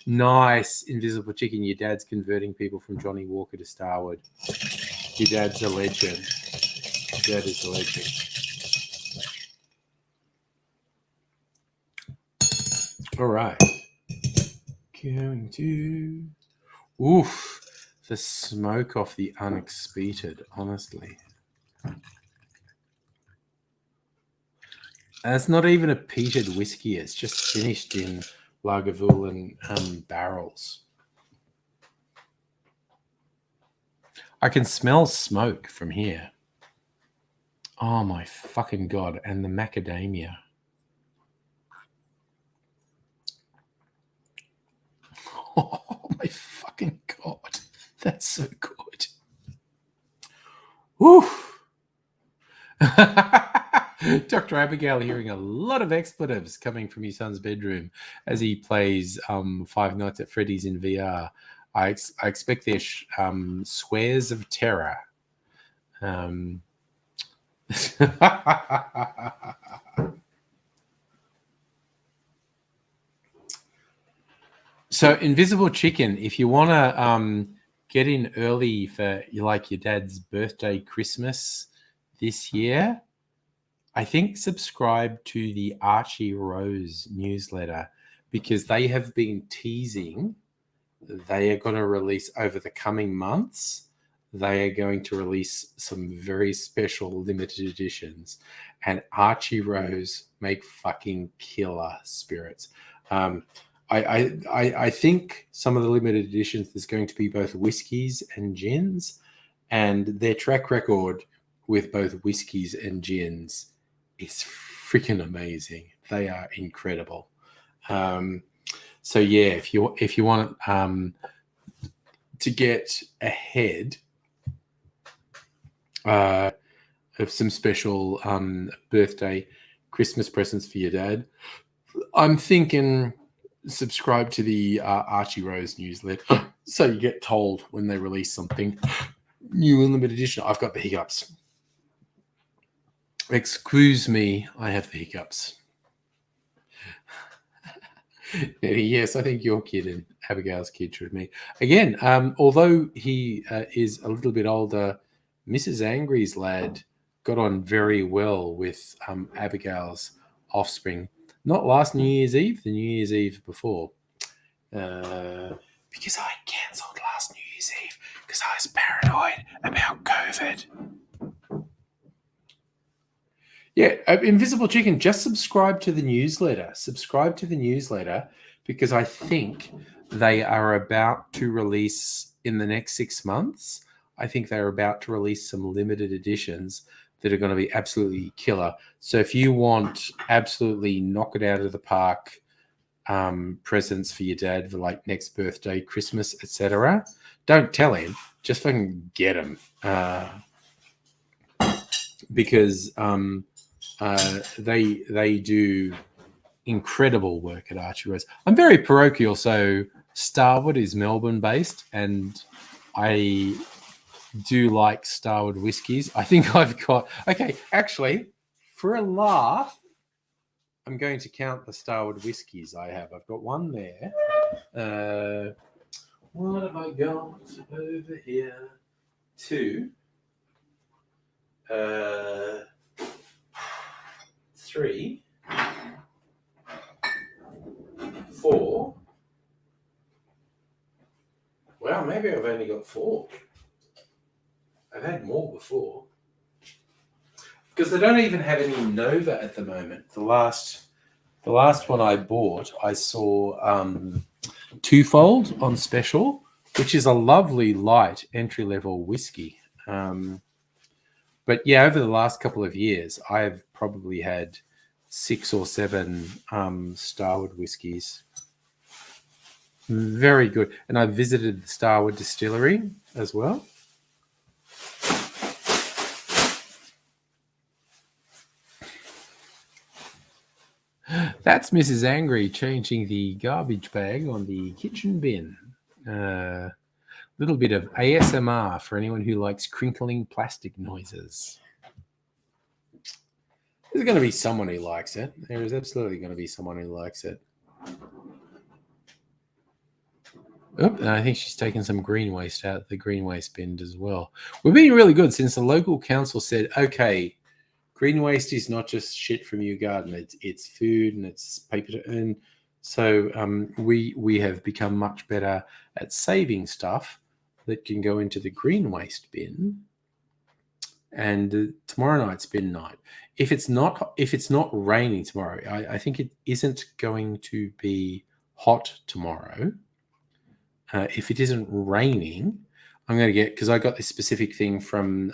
Nice, Invisible Chicken. Your dad's converting people from Johnny Walker to Starward. Your dad's a legend. Your dad is a legend. All right. Going to... Oof. The smoke off the Unexpected, honestly. And it's not even a peated whiskey. It's just finished in Lagavulin barrels. I can smell smoke from here. Oh my fucking God. And the macadamia. Oh my fucking God. That's so good. Woo. Dr. Abigail hearing a lot of expletives coming from his son's bedroom as he plays Five Nights at Freddy's in VR. I expect their swears of terror. So, Invisible Chicken, if you want to get in early for your dad's birthday, Christmas this year, I think subscribe to the Archie Rose newsletter, because they have been teasing they are going to release over the coming months. They are going to release some very special limited editions, and Archie Rose make fucking killer spirits. I think some of the limited editions, there's going to be both whiskeys and gins, and their track record with both whiskeys and gins is freaking amazing. They are incredible. So yeah, if you want to get ahead of some special birthday, Christmas presents for your dad, I'm thinking subscribe to the Archie Rose newsletter so you get told when they release something new in limited edition. I've got the hiccups. Excuse me, I have the hiccups. Yes, I think your kid and Abigail's kid should meet. Again, although he is a little bit older, Mrs. Angry's lad got on very well with Abigail's offspring. Not last New Year's Eve, the New Year's Eve before. Because I cancelled last New Year's Eve because I was paranoid about COVID. Yeah, Invisible Chicken, just subscribe to the newsletter. Subscribe to the newsletter, because I think they are about to release in the next 6 months. I think they're about to release some limited editions that are going to be absolutely killer. So if you want absolutely knock it out of the park presents for your dad for like next birthday, Christmas, etc., don't tell him. Just fucking get him. Because they do incredible work at Archie Rose. I'm very parochial, so Starward is Melbourne based, and I do like Starward whiskies. I think I've got... Okay, actually, for a laugh, I'm going to count the Starward whiskies I have. I've got one there. What have I got over here? 2. 3, 4. Well, maybe I've only got 4. I've had more before. Because they don't even have any Nova at the moment. The last one I bought, I saw Twofold on special, which is a lovely light entry-level whiskey. But yeah, over the last couple of years, I've probably had 6 or 7 Starward whiskies. Very good. And I visited the Starward distillery as well. That's Mrs. Angry changing the garbage bag on the kitchen bin. Little bit of ASMR for anyone who likes crinkling plastic noises. There's going to be someone who likes it. There is absolutely going to be someone who likes it. Oop, and I think she's taken some green waste out of the green waste bin as well. We're being really good since the local council said, okay, green waste is not just shit from your garden. It's food and it's paper. And so we have become much better at saving stuff that can go into the green waste bin. And tomorrow night's bin night. If it's not raining tomorrow, I think it isn't going to be hot tomorrow. If it isn't raining, I'm going to get, because I got this specific thing from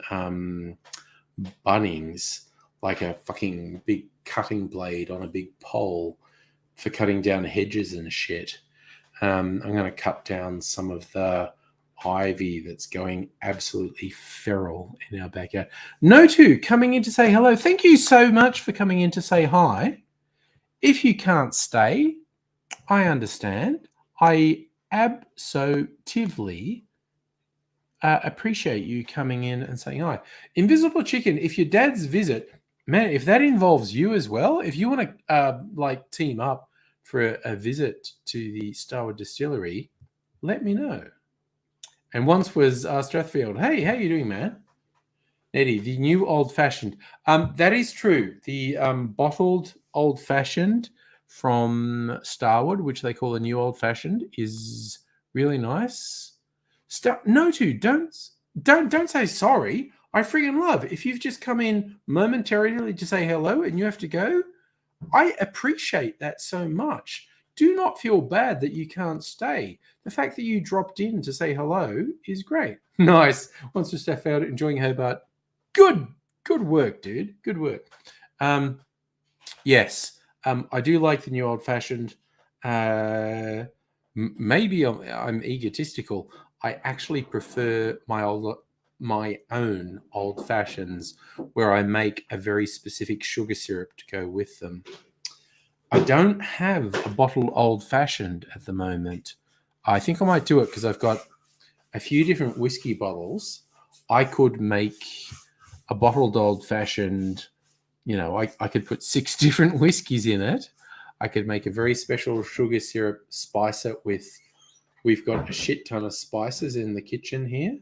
Bunnings, like a fucking big cutting blade on a big pole for cutting down hedges and shit. I'm going to cut down some of the ivy that's going absolutely feral in our backyard. No2 coming in to say hello. Thank you so much for coming in to say hi. If you can't stay, I understand. I absolutely appreciate you coming in and saying hi. Invisible Chicken, if your dad's visit, man, if that involves you as well, if you want to like team up for a visit to the Starward Distillery, let me know. And once was Strathfield. Hey, how you doing, man? Eddie, the new old-fashioned. That is true. The bottled old-fashioned from Starward, which they call a new old-fashioned, is really nice. No2, don't say sorry. I friggin' love. If you've just come in momentarily to say hello and you have to go, I appreciate that so much. Do not feel bad that you can't stay. The fact that you dropped in to say hello is great. Nice. Once to Steph out enjoying Hobart. Good work, dude. Good work. Yes, I do like the new old-fashioned. Maybe I'm egotistical. I actually prefer my own old-fashions where I make a very specific sugar syrup to go with them. I don't have a bottled old-fashioned at the moment. I think I might do it because I've got a few different whiskey bottles. I could make a bottled old-fashioned, I could put 6 different whiskeys in it. I could make a very special sugar syrup, spice it with, we've got a shit ton of spices in the kitchen here.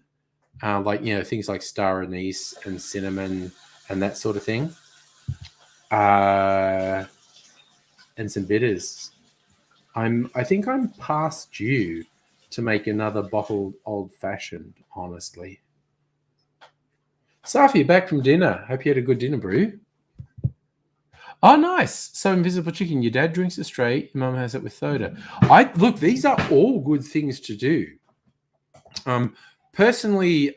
Things like star anise and cinnamon and that sort of thing. And some bitters. I think I'm past due to make another bottled old-fashioned, honestly. Safi, back from dinner. Hope you had a good dinner, brew. Oh, nice. So Invisible Chicken, your dad drinks it straight, your mum has it with soda. Look, these are all good things to do. Personally,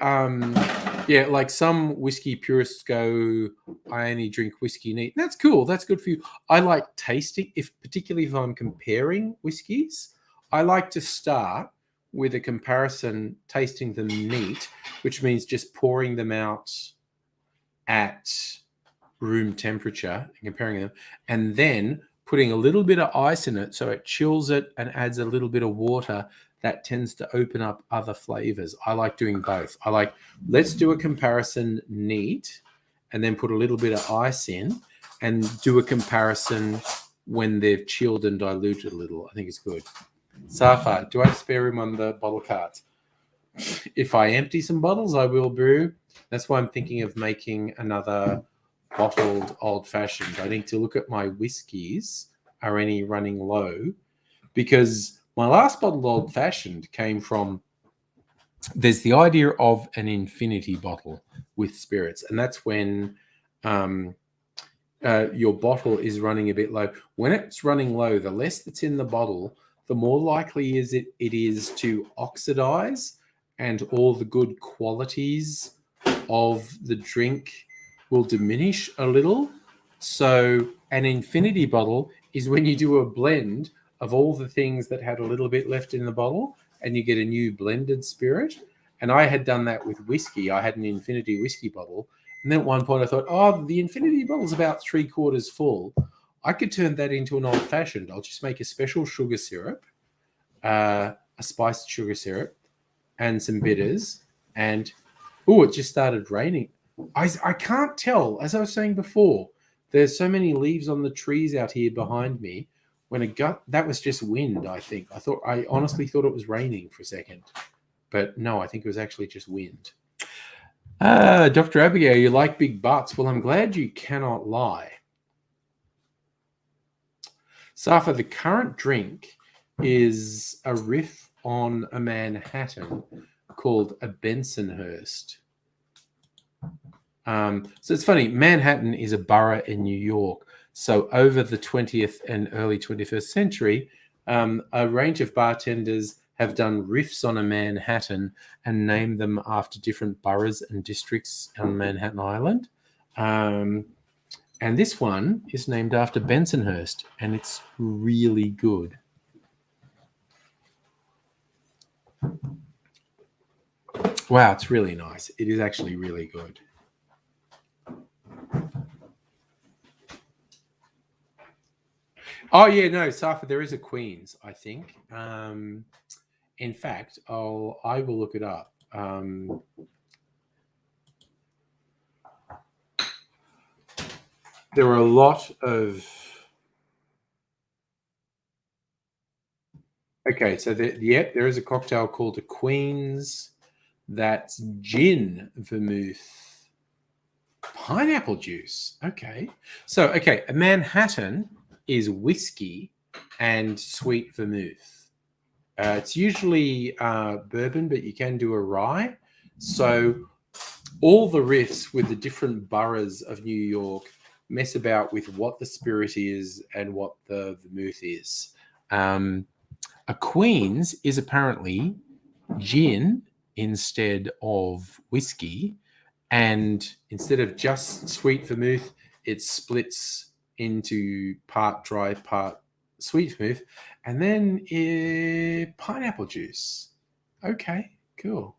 like some whiskey purists go, I only drink whiskey neat. That's cool. That's good for you. I like tasting, particularly if I'm comparing whiskeys, I like to start with a comparison, tasting them neat, which means just pouring them out at room temperature and comparing them, and then putting a little bit of ice in it so it chills it and adds a little bit of water. That tends to open up other flavors. I like doing both. Let's do a comparison neat and then put a little bit of ice in and do a comparison when they've chilled and diluted a little. I think it's good. Safa, do I have spare room on the bottle carts? If I empty some bottles, I will brew. That's why I'm thinking of making another bottled old-fashioned. I need to look at my whiskeys. Are any running low? Because my last bottled old-fashioned came from there's the idea of an infinity bottle with spirits, and that's when your bottle is running a bit low. When it's running low, the less that's in the bottle, the more likely it is to oxidize, and all the good qualities of the drink will diminish a little. So an infinity bottle is when you do a blend of all the things that had a little bit left in the bottle, and you get a new blended spirit. And I had done that with whiskey. I had an infinity whiskey bottle. And then at one point I thought, oh, the infinity bottle's about 3/4 full. I could turn that into an old-fashioned. I'll just make a special sugar syrup, a spiced sugar syrup, and some bitters. And, it just started raining. I can't tell. As I was saying before, there's so many leaves on the trees out here behind me. That was just wind, I think. I honestly thought it was raining for a second. But no, I think it was actually just wind. Dr. Abigail, you like big butts. Well, I'm glad you cannot lie. Safa, the current drink is a riff on a Manhattan called a Bensonhurst. So it's funny. Manhattan is a borough in New York. So over the 20th and early 21st century, a range of bartenders have done riffs on a Manhattan and named them after different boroughs and districts on Manhattan Island. And this one is named after Bensonhurst, and it's really good. Wow, it's really nice. It is actually really good. Oh, yeah, no, Safa, there is a Queen's, I think. In fact, I will look it up. There are a lot of... Okay, so there is a cocktail called a Queen's. That's gin, vermouth, pineapple juice. Okay. So, a Manhattan is whiskey and sweet vermouth. It's usually bourbon, but you can do a rye. So all the riffs with the different boroughs of New York mess about with what the spirit is and what the vermouth is. A Queen's is apparently gin instead of whiskey, and instead of just sweet vermouth, it splits into part dry, part sweet vermouth, and then pineapple juice. Okay, cool.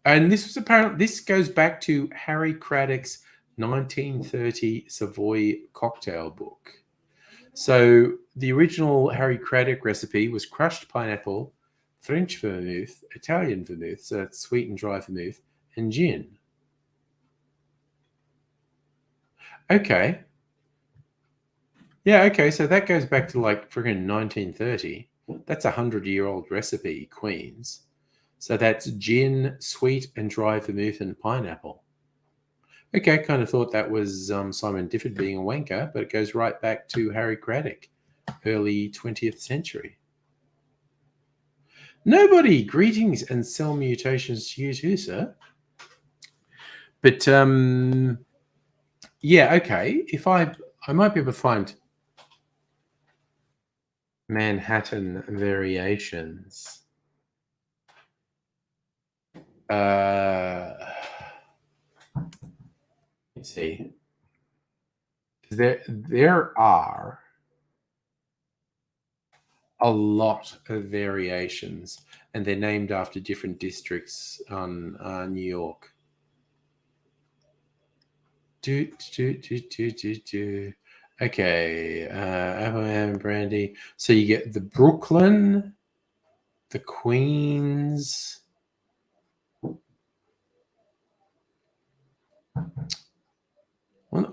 And this goes back to Harry Craddock's 1930 Savoy cocktail book. So the original Harry Craddock recipe was crushed pineapple, French vermouth, Italian vermouth, so it's sweet and dry vermouth, and gin. Okay. Yeah, okay, so that goes back to like friggin' 1930. That's a 100-year-old recipe, Queen's. So that's gin, sweet and dry vermouth, and pineapple. Okay, I kind of thought that was Simon Difford being a wanker, but it goes right back to Harry Craddock, early 20th century. Nobody, greetings and cell mutations to you too, sir. But yeah, okay. If I might be able to find Manhattan variations. Let's see. There are a lot of variations, and they're named after different districts on New York. Okay, apple and brandy. So you get the Brooklyn, the Queens.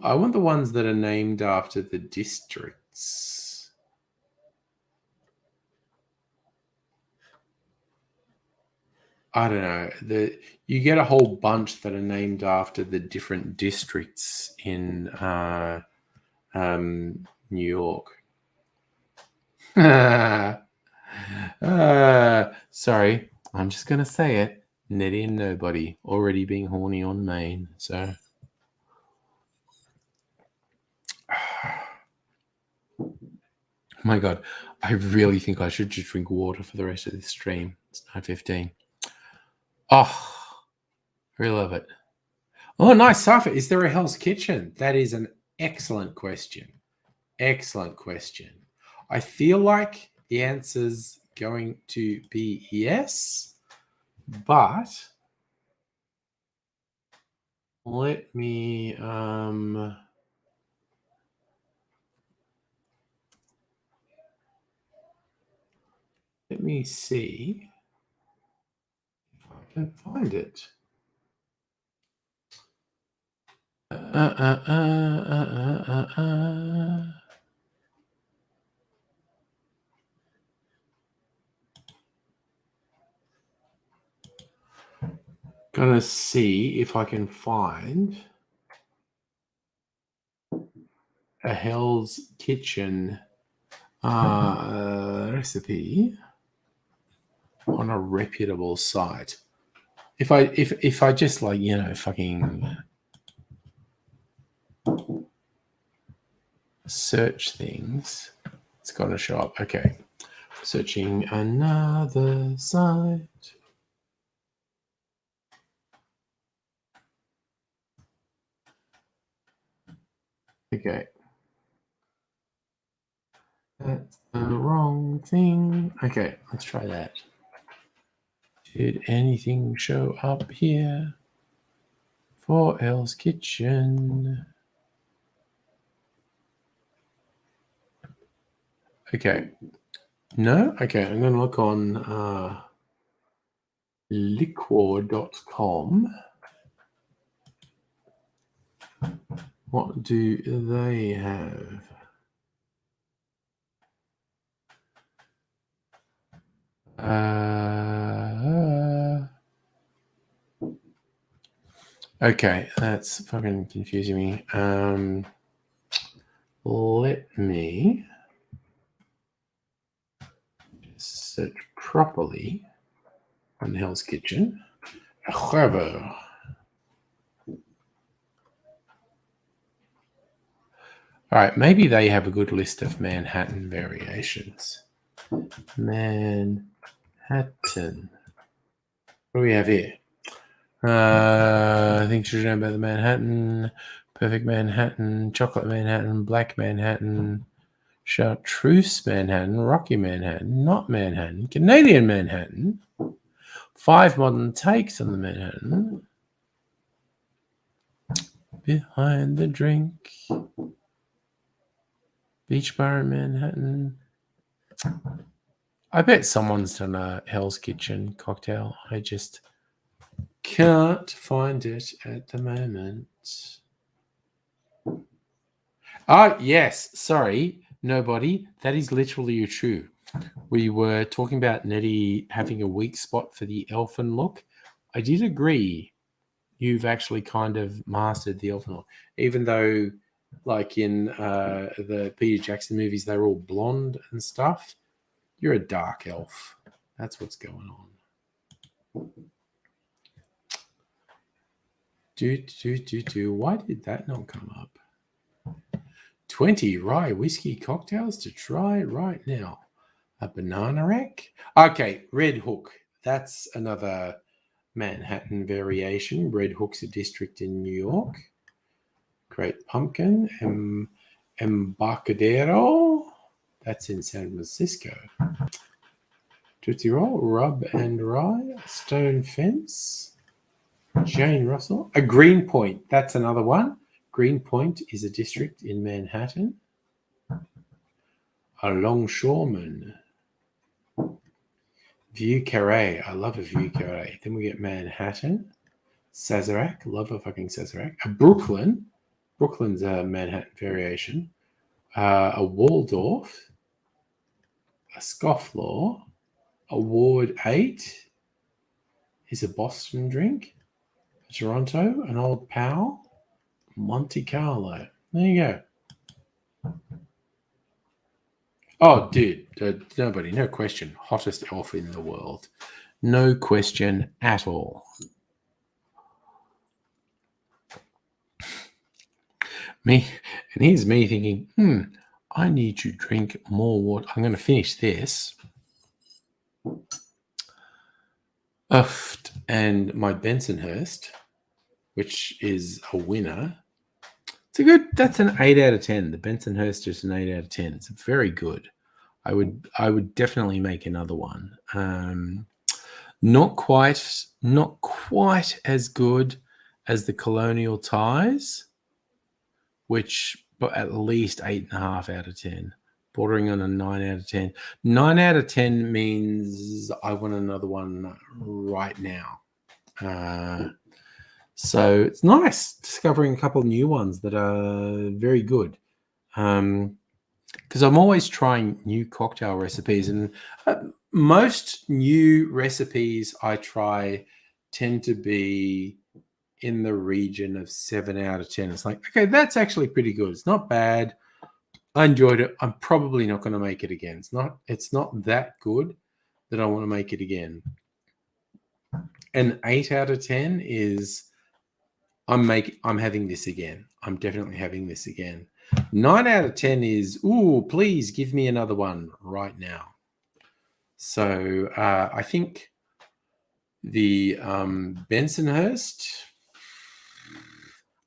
I want the ones that are named after the districts. I don't know. You get a whole bunch that are named after the different districts in New York. Sorry, I'm just going to say it. Nettie and Nobody already being horny on Maine. So, oh my God, I really think I should just drink water for the rest of this stream. It's 9:15. Oh, I really love it. Oh, nice, Safa. Is there a Hell's Kitchen? That is an excellent question. Excellent question. I feel like the answer's going to be yes, but let me see if I can find it. Gonna see if I can find a Hell's Kitchen recipe on a reputable site. If I just like, you know, fucking search things, it's gonna show up. Okay. Searching another site. Okay. That's the wrong thing. Okay, let's try that. Did anything show up here for Hell's Kitchen? Okay. No? Okay, I'm going to look on liquor.com. What do they have? Okay, that's fucking confusing me. Let me search properly on Hell's Kitchen. However, all right, maybe they have a good list of Manhattan variations. Manhattan. What do we have here? I think you should know about the Manhattan, Perfect Manhattan, Chocolate Manhattan, Black Manhattan, Chartreuse Manhattan, Rocky Manhattan, Not Manhattan, Canadian Manhattan, 5 modern takes on the Manhattan, Behind the Drink, Beach Bar in Manhattan. I bet someone's done a Hell's Kitchen cocktail. I just can't find it at the moment. Oh, yes. Sorry, nobody. That is literally true. We were talking about Nettie having a weak spot for the elfin look. I did agree. You've actually kind of mastered the elfin look, even though, like in the Peter Jackson movies, they're all blonde and stuff. You're a dark elf. That's what's going on. Why did that not come up? 20 rye whiskey cocktails to try right now. A banana rack. Okay, Red Hook. That's another Manhattan variation. Red Hook's a district in New York. Great Pumpkin. Embarcadero. That's in San Francisco. Tootsie Roll. Rub and Rye. Stone Fence. Jane Russell. A Greenpoint. That's another one. Greenpoint is a district in Manhattan. A Longshoreman. Vieux Carré. I love a Vieux Carré. Then we get Manhattan. Sazerac. Love a fucking Sazerac. A Brooklyn. Brooklyn's a Manhattan variation. A Waldorf. A Scofflaw. A Ward 8 is a Boston drink. A Toronto. An Old Pal. Monte Carlo. There you go. Oh, dude. Nobody, no question. Hottest elf in the world. No question at all. Me, and here's me thinking, I need to drink more water. I'm going to finish this. And my Bensonhurst, which is a winner. That's an 8 out of 10. The Bensonhurst is an 8 out of 10. It's very good. I would definitely make another one. Not quite as good as the Colonial Ties, but at least 8.5 out of 10, bordering on a 9 out of 10. 9 out of 10 means I want another one right now. So it's nice discovering a couple of new ones that are very good. Because I'm always trying new cocktail recipes, and most new recipes I try tend to be in the region of 7 out of 10. It's like, okay, that's actually pretty good. It's not bad. I enjoyed it. I'm probably not going to make it again. It's not that good that I want to make it again. An 8 out of 10 is I'm having this again. I'm definitely having this again. 9 out of 10 is, please give me another one right now. So I think the Bensonhurst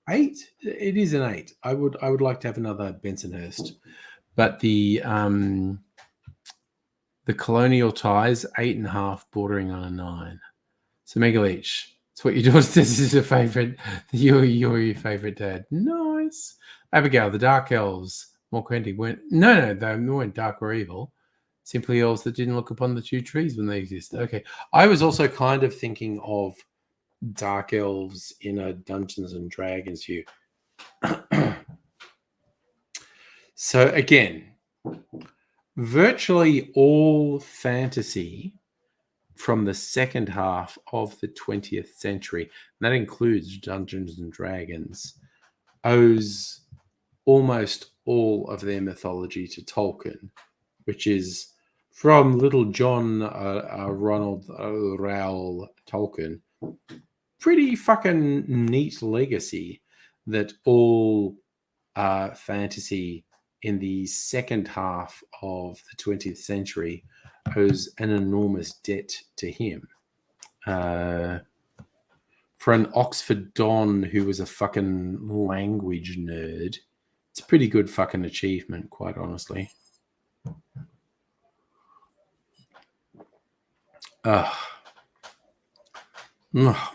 8. It is an 8. I would like to have another Bensonhurst, but the Colonial Ties 8.5, bordering on a 9. So Mega Leech. It's what your daughter says is her favorite. You're your favorite dad. Nice. Abigail, the Dark Elves. More Quenty weren't. No, they weren't dark or evil. Simply elves that didn't look upon the two trees when they existed. Okay. I was also kind of thinking of Dark Elves in a Dungeons and Dragons view. So again, virtually all fantasy from the second half of the 20th century, and that includes Dungeons and Dragons, owes almost all of their mythology to Tolkien, which is from Little John Ronald Rowell Tolkien. Pretty fucking neat legacy that all fantasy in the second half of the 20th century owes an enormous debt to him. For an Oxford Don who was a fucking language nerd, it's a pretty good fucking achievement, quite honestly. Oh,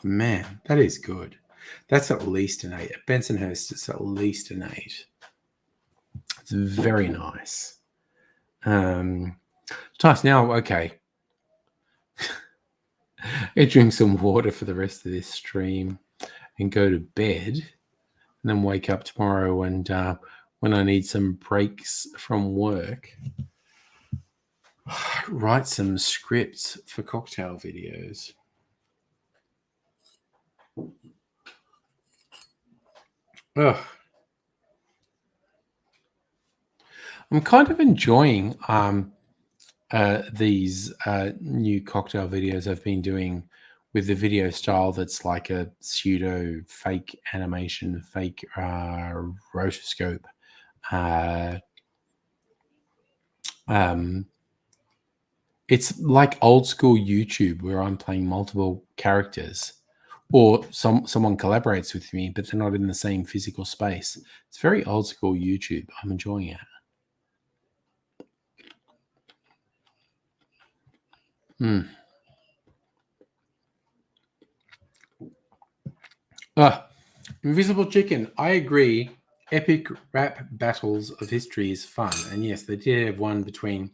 man, that is good. That's at least an 8. At Bensonhurst, it's at least an 8. It's very nice. Nice. Now, okay. I drink some water for the rest of this stream and go to bed, and then wake up tomorrow and when I need some breaks from work, write some scripts for cocktail videos. Ugh. I'm kind of enjoying these new cocktail videos I've been doing with the video style that's like a pseudo fake animation, fake rotoscope. It's like old school YouTube where I'm playing multiple characters, or someone collaborates with me, but they're not in the same physical space. It's very old school YouTube. I'm enjoying it. Invisible Chicken. I agree. Epic rap battles of history is fun. And yes, they did have one between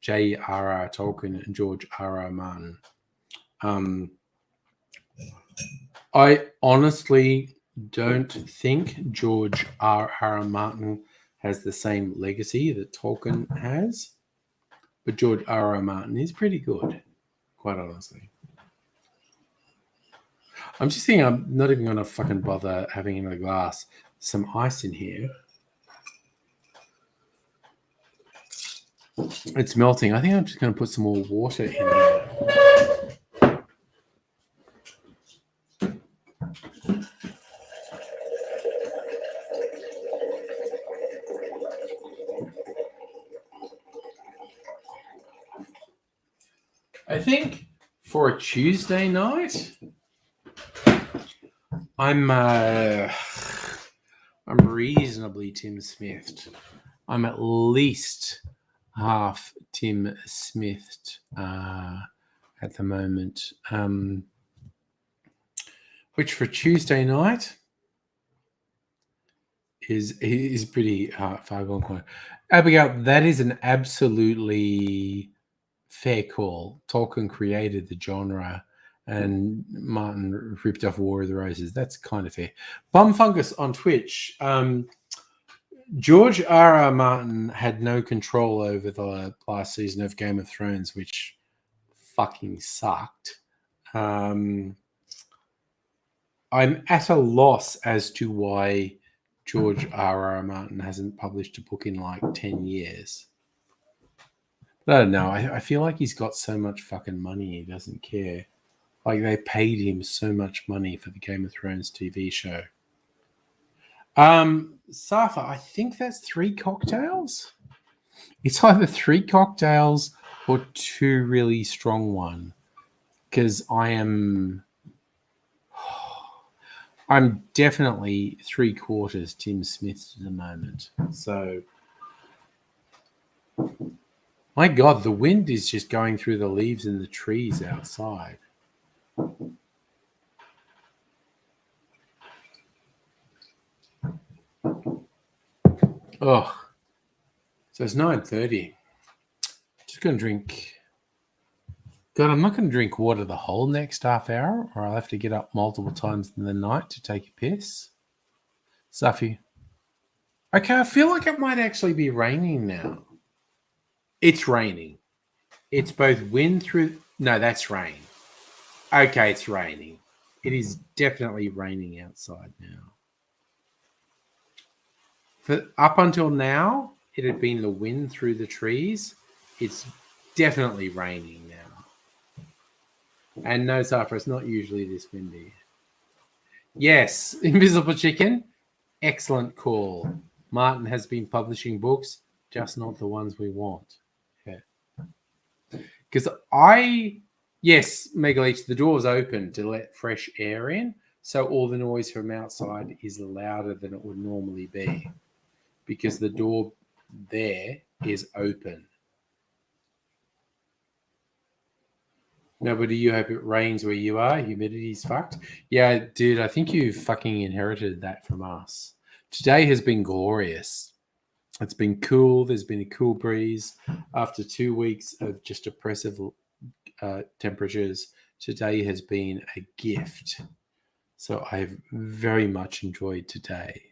J.R.R. Tolkien and George R.R. Martin. I honestly don't think George R.R. Martin has the same legacy that Tolkien has. But George R.R. Martin is pretty good, quite honestly. I'm just thinking I'm not even going to fucking bother having another glass. Some ice in here. It's melting. I think I'm just going to put some more water in there. I think for a Tuesday night, I'm reasonably Tim Smithed. I'm at least half Tim Smithed at the moment. Which for Tuesday night is pretty far gone. Abigail, that is an absolutely fair call. Tolkien created the genre and Martin ripped off War of the Roses. That's kind of fair. Bum Fungus on Twitch. George R.R. Martin had no control over the last season of Game of Thrones, which fucking sucked. I'm at a loss as to why George R.R. Martin hasn't published a book in like 10 years. I don't know. I feel like he's got so much fucking money he doesn't care. Like they paid him so much money for the Game of Thrones TV show. Safa, I think that's 3 cocktails. It's either 3 cocktails or 2 really strong one. Because I'm definitely 3/4 Tim Smith at the moment. So, my God, the wind is just going through the leaves and the trees outside. Oh, so it's 9:30. Just going to drink. God, I'm not going to drink water the whole next half hour, or I'll have to get up multiple times in the night to take a piss. Safi. Okay, I feel like it might actually be raining now. It's raining. It's both wind through... No, that's rain. Okay, it's raining. It is definitely raining outside now. Up until now, it had been the wind through the trees. It's definitely raining now. And no, Safa, it's not usually this windy. Yes, Invisible Chicken. Excellent call. Martin has been publishing books, just not the ones we want. Yeah. Because yes, Megaleech, the door's open to let fresh air in, so all the noise from outside is louder than it would normally be because the door there is open. Nobody, you hope it rains where you are. Humidity's fucked. Yeah, dude, I think you fucking inherited that from us. Today has been glorious. It's been cool. There's been a cool breeze. After 2 weeks of just oppressive temperatures, today has been a gift. So I've very much enjoyed today.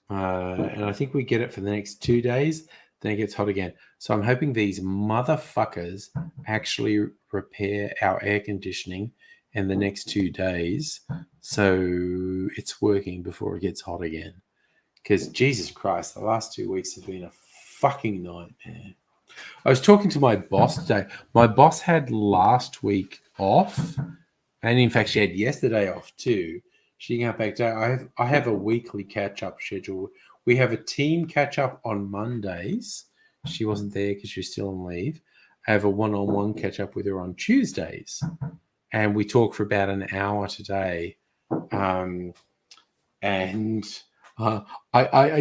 And I think we get it for the next 2 days. Then it gets hot again. So I'm hoping these motherfuckers actually repair our air conditioning in the next 2 days so it's working before it gets hot again. Because Jesus Christ, the last 2 weeks have been a fucking nightmare. I was talking to my boss today. My boss had last week off, and in fact, she had yesterday off too. She got back today. I have a weekly catch-up schedule. We have a team catch-up on Mondays. She wasn't there because she was still on leave. I have a one-on-one catch-up with her on Tuesdays. And we talk for about an hour today. I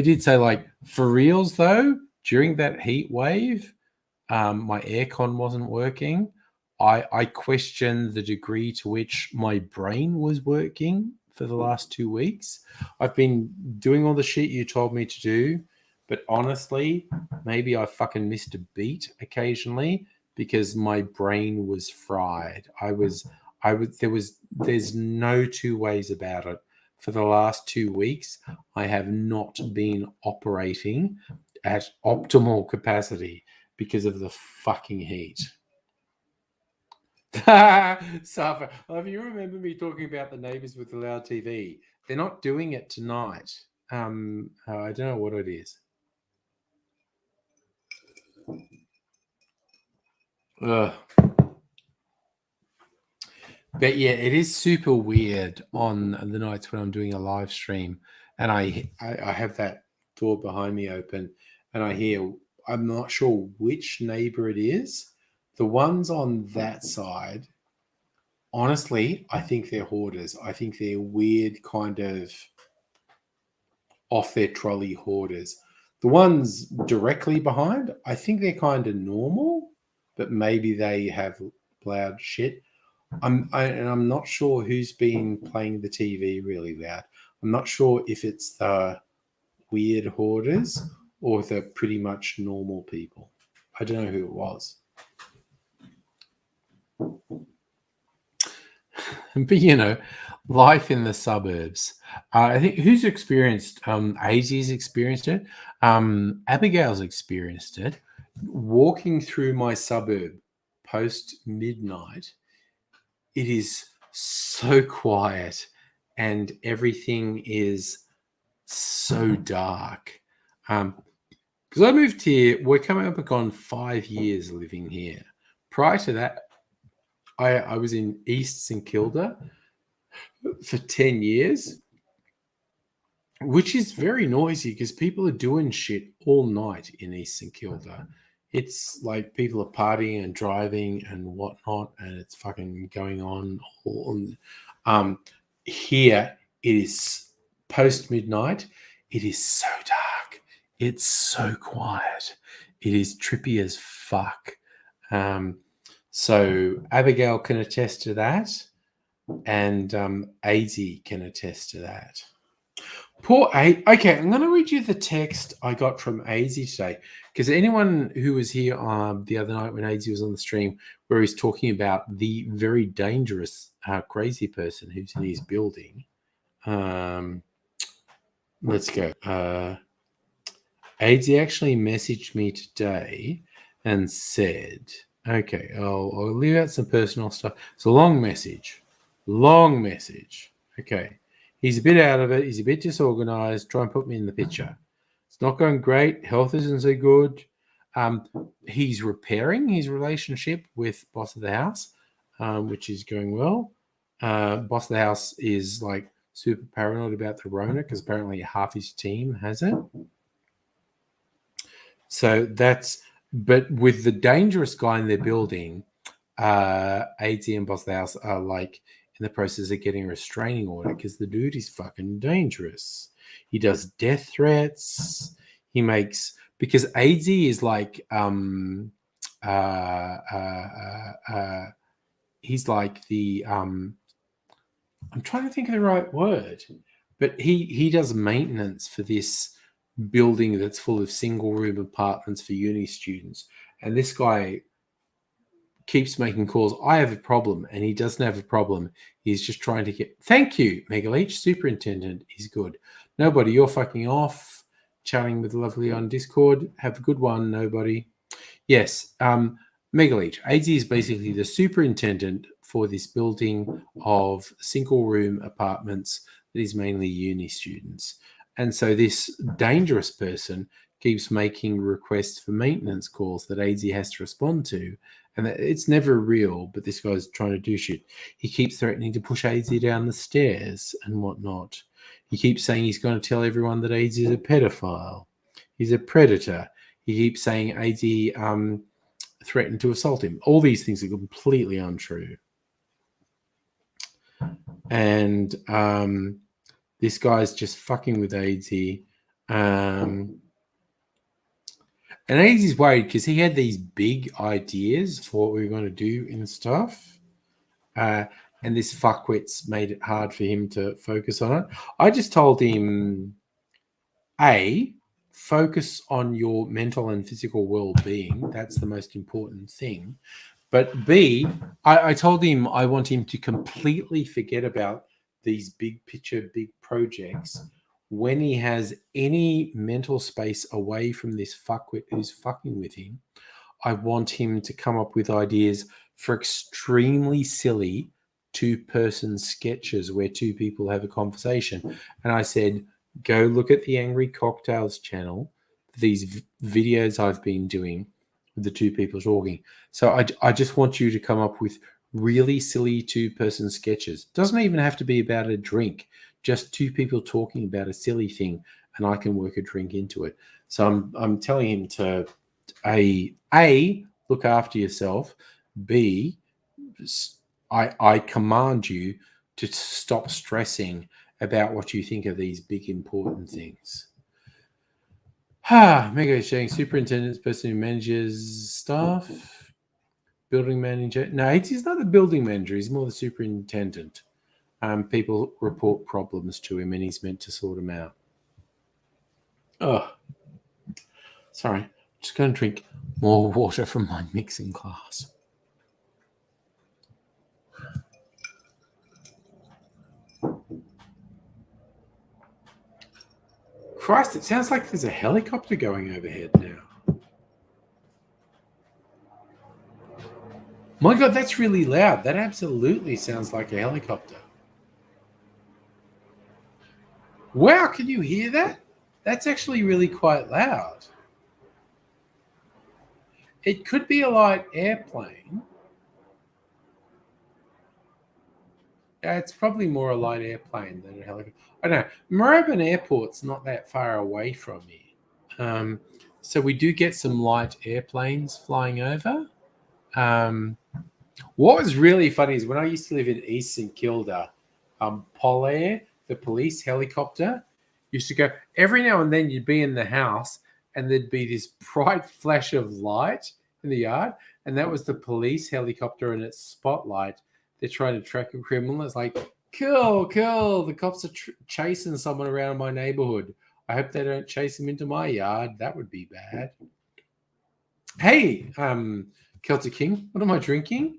did say, like, for reals, though, during that heat wave, my aircon wasn't working. I questioned the degree to which my brain was working for the last 2 weeks. I've been doing all the shit you told me to do, but honestly, maybe I fucking missed a beat occasionally because my brain was fried. There's no 2 ways about it. For the last 2 weeks, I have not been operating at optimal capacity because of the fucking heat. Safa, if you remember me talking about the neighbors with the loud TV, they're not doing it tonight. I don't know what it is. Ugh. But yeah, it is super weird on the nights when I'm doing a live stream and I have that door behind me open and I hear, I'm not sure which neighbor it is. The ones on that side, honestly, I think they're hoarders. I think they're weird kind of off their trolley hoarders. The ones directly behind, I think they're kind of normal, but maybe they have loud shit. And I'm not sure who's been playing the TV really loud. I'm not sure if it's the weird hoarders or the pretty much normal people. I don't know who it was. But, you know, life in the suburbs. I think who's experienced, AZ's experienced it. Abigail's experienced it. Walking through my suburb post midnight, it is so quiet and everything is so dark. Because I moved here, we're coming up on 5 years living here. Prior to that, I was in East St Kilda for 10 years, which is very noisy because people are doing shit all night in East St Kilda. It's like people are partying and driving and whatnot, and it's fucking going on. Here, it is post midnight. It is so dark. It's so quiet. It is trippy as fuck. So Abigail can attest to that, and AZ can attest to that. Poor AZ. Okay, I'm going to read you the text I got from AZ today, because anyone who was here the other night when AZ was on the stream, where he's talking about the very dangerous, crazy person who's in his building. Let's go. AZ actually messaged me today and said, okay, I'll leave out some personal stuff. It's a long message. Long message. Okay. He's a bit out of it. He's a bit disorganized. Try and put me in the picture. It's not going great. Health isn't so good. He's repairing his relationship with boss of the house, which is going well. Boss of the house is like super paranoid about the Rona because apparently half his team has it. So that's, but with the dangerous guy in their building, AZ and boss of the house are like in the process of getting a restraining order because the dude is fucking dangerous. He does death threats. He makes, because AZ is like he's like the I'm trying to think of the right word, but he does maintenance for this building that's full of single room apartments for uni students, and this guy keeps making calls. I have a problem, and he doesn't have a problem. He's just trying to get. Thank you, Megaleech. Superintendent is good. Nobody, you're fucking off. Chatting with Lovely on Discord. Have a good one, nobody. Yes, Megaleech. AZ is basically the superintendent for this building of single room apartments that is mainly uni students. And so this dangerous person keeps making requests for maintenance calls that AZ has to respond to. And it's never real, but this guy's trying to do shit. He keeps threatening to push AZ down the stairs and whatnot. He keeps saying he's going to tell everyone that AZ is a pedophile. He's a predator. He keeps saying AZ threatened to assault him. All these things are completely untrue. And this guy's just fucking with AZ. And AZ's worried because he had these big ideas for what we were going to do and stuff. And this fuckwit's made it hard for him to focus on it. I just told him, A, focus on your mental and physical well-being. That's the most important thing. But B, I told him I want him to completely forget about these big picture, big projects when he has any mental space away from this fuckwit who's fucking with him. I want him to come up with ideas for extremely silly two-person sketches where two people have a conversation. And I said, go look at the Angry Cocktails channel, these videos I've been doing with the two people talking. So I just want you to come up with really silly two-person sketches. Doesn't even have to be about a drink, just two people talking about a silly thing, and I can work a drink into it. So I'm telling him to A, look after yourself. B, I command you to stop stressing about what you think are these big important things. Mega sharing superintendent's person who manages staff. Building manager. No, he's not the building manager. He's more the superintendent. People report problems to him and he's meant to sort them out. Oh, sorry. I'm just going to drink more water from my mixing glass. Christ, it sounds like there's a helicopter going overhead now. My God, that's really loud. That absolutely sounds like a helicopter. Wow, can you hear that? That's actually really quite loud. It could be a light airplane. It's probably more a light airplane than a helicopter. I don't know. Moorabbin Airport's not that far away from me. So we do get some light airplanes flying over. What was really funny is when I used to live in East St Kilda, Polair, the police helicopter, used to go every now and then. You'd be in the house and there'd be this bright flash of light in the yard, and that was the police helicopter and its spotlight. They're trying to track a criminal. It's like, cool. The cops are chasing someone around my neighborhood. I hope they don't chase him into my yard. That would be bad. Hey, Celtic King, what am I drinking?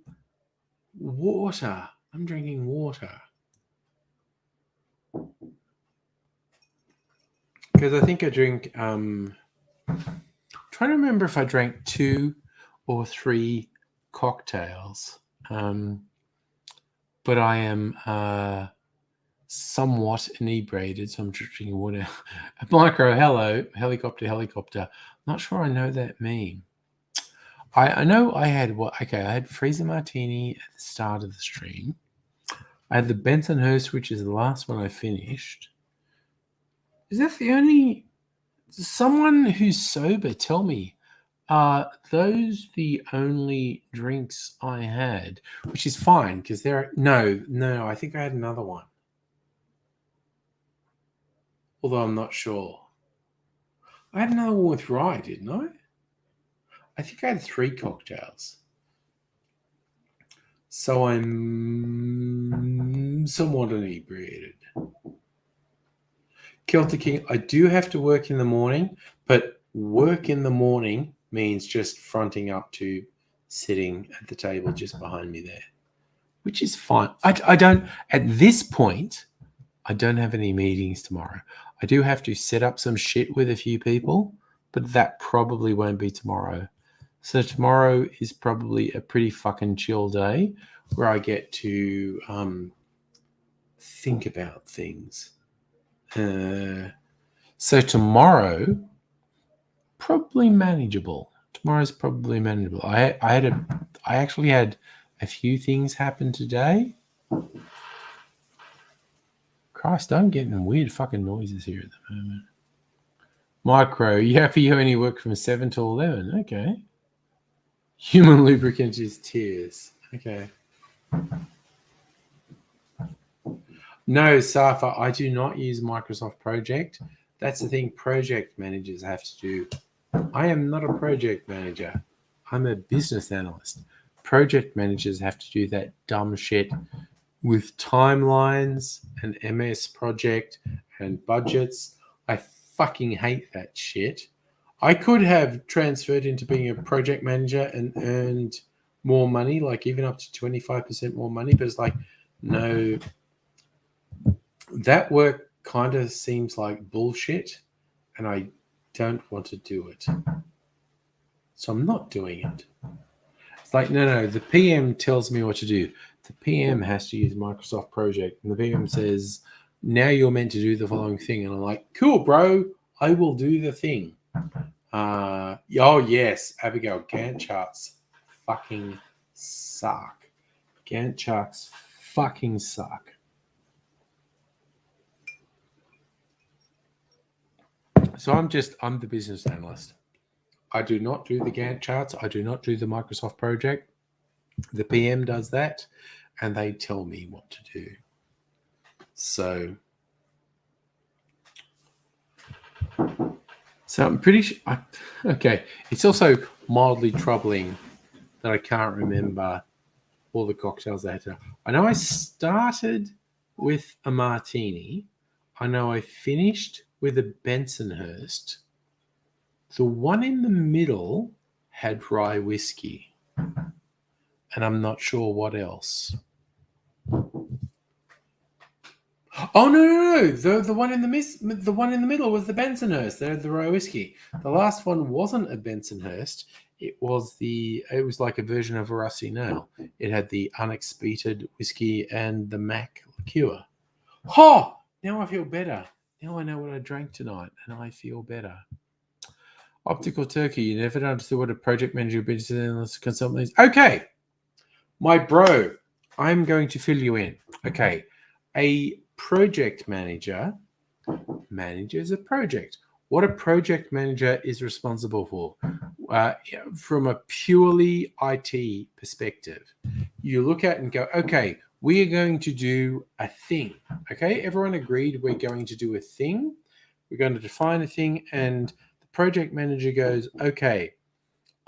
Water. I'm drinking water. Because I think I drink, trying to remember if I drank 2 or 3 cocktails. But I am somewhat inebriated, so I'm drinking water. Micro, hello, helicopter. Not sure I know that meme. I know I had I had Freezer Martini at the start of the stream. I had the Bensonhurst, which is the last one I finished. Is that the only... Someone who's sober, tell me. Are those the only drinks I had? Which is fine, because there are... No, I think I had another one. Although I'm not sure. I had another one with rye, didn't I? I think I had 3 cocktails. So I'm somewhat inebriated. Celtic King, I do have to work in the morning, but work in the morning means just fronting up to sitting at the table just behind me there, which is fine. I don't, at this point, I don't have any meetings tomorrow. I do have to set up some shit with a few people, but that probably won't be tomorrow. So tomorrow is probably a pretty fucking chill day where I get to think about things. So tomorrow, probably manageable. Tomorrow's probably manageable. I actually had a few things happen today. Christ, I'm getting weird fucking noises here at the moment. Micro, you happy you only work from 7 to 11? Okay. Human lubricant is tears. Okay. No, Safa, I do not use Microsoft Project. That's the thing project managers have to do. I am not a project manager. I'm a business analyst. Project managers have to do that dumb shit with timelines and MS Project and budgets. I fucking hate that shit. I could have transferred into being a project manager and earned more money, like even up to 25% more money, but it's like, no, that work kind of seems like bullshit and I don't want to do it. So I'm not doing it. It's like, no, the PM tells me what to do. The PM has to use Microsoft Project and the PM says, now you're meant to do the following thing. And I'm like, cool, bro, I will do the thing. Oh, yes, Abigail, Gantt charts fucking suck. Gantt charts fucking suck. So I'm the business analyst. I do not do the Gantt charts. I do not do the Microsoft project. The PM does that, and they tell me what to do. So I'm pretty sure. Okay. It's also mildly troubling that I can't remember all the cocktails I had to. I know I started with a martini. I know I finished with a Bensonhurst. The one in the middle had rye whiskey. And I'm not sure what else. Oh no! The one in the middle was the Bensonhurst. The rye whiskey. The last one wasn't a Bensonhurst. It was like a version of a Rusty Nail. It had the unexpected whiskey and the Mac liqueur. Oh! Now I feel better. Now I know what I drank tonight, and I feel better. Optical Turkey. You never understood what a project manager business analyst consultant is. Okay, my bro, I'm going to fill you in. Okay, a project manager manages a project. What a project manager is responsible for, from a purely IT perspective, you look at and go, okay, we are going to do a thing. Okay, everyone agreed we're going to do a thing. We're going to define a thing, and the project manager goes, okay,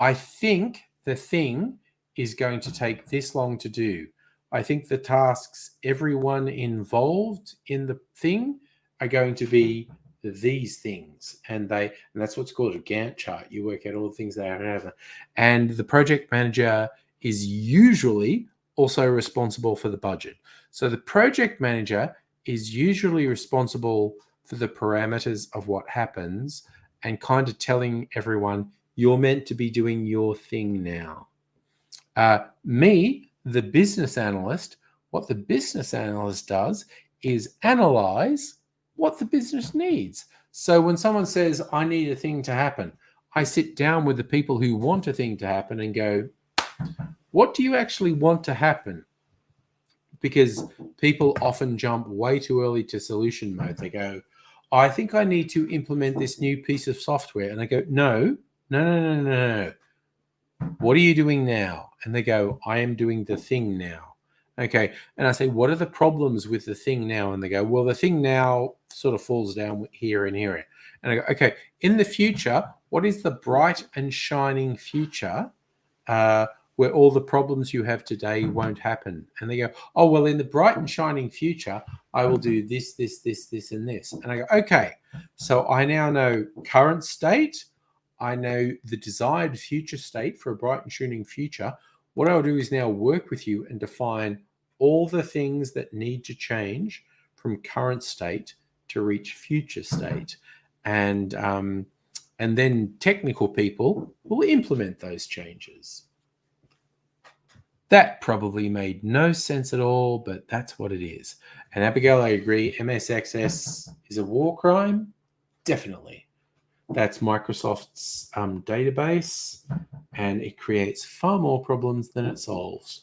I think the thing is going to take this long to do. I think the tasks everyone involved in the thing are going to be these things, and that's what's called a Gantt chart. You work out all the things they have, and the project manager is usually also responsible for the budget. So the project manager is usually responsible for the parameters of what happens and kind of telling everyone, you're meant to be doing your thing now. Me, the business analyst, what the business analyst does is analyze what the business needs. So when someone says, I need a thing to happen, I sit down with the people who want a thing to happen and go, what do you actually want to happen? Because people often jump way too early to solution mode. They go, I think I need to implement this new piece of software. And I go, no. What are you doing now? And they go, I am doing the thing now. Okay. And I say, what are the problems with the thing now? And they go, well, the thing now sort of falls down here and here. And I go, okay, in the future, what is the bright and shining future where all the problems you have today won't happen? And they go, oh, well, in the bright and shining future, I will do this, this, this, this, and this. And I go, okay, so I now know current state. I know the desired future state for a bright and shining future. What I'll do is now work with you and define all the things that need to change from current state to reach future state. And then technical people will implement those changes. That probably made no sense at all, but that's what it is. And Abigail, I agree, MSXS is a war crime? Definitely. That's Microsoft's database, and it creates far more problems than it solves.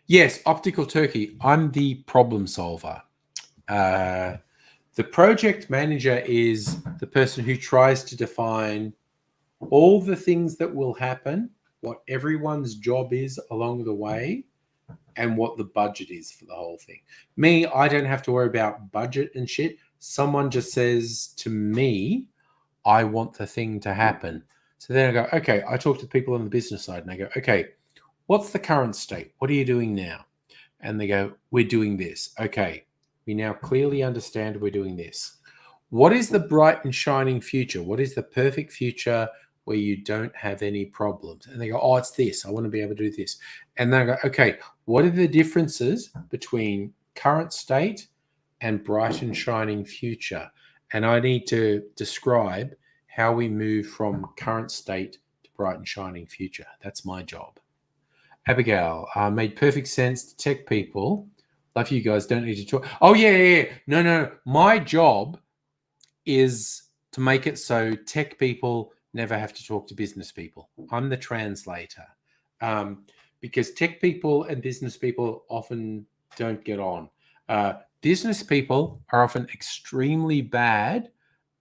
Yes, Optical Turkey. I'm the problem solver. The project manager is the person who tries to define all the things that will happen, what everyone's job is along the way, and what the budget is for the whole thing. Me, I don't have to worry about budget and shit. Someone just says to me, I want the thing to happen. So then I go, okay, I talk to people on the business side and I go, okay, what's the current state? What are you doing now? And they go, we're doing this. Okay, we now clearly understand we're doing this. What is the bright and shining future? What is the perfect future where you don't have any problems? And they go, oh, it's this. I want to be able to do this. And then I go, okay, what are the differences between current state and bright and shining future? And I need to describe how we move from current state to bright and shining future. That's my job. Abigail, made perfect sense to tech people. Love you guys. Don't need to talk. Oh, yeah. No. My job is to make it so tech people never have to talk to business people. I'm the translator. Because tech people and business people often don't get on. Business people are often extremely bad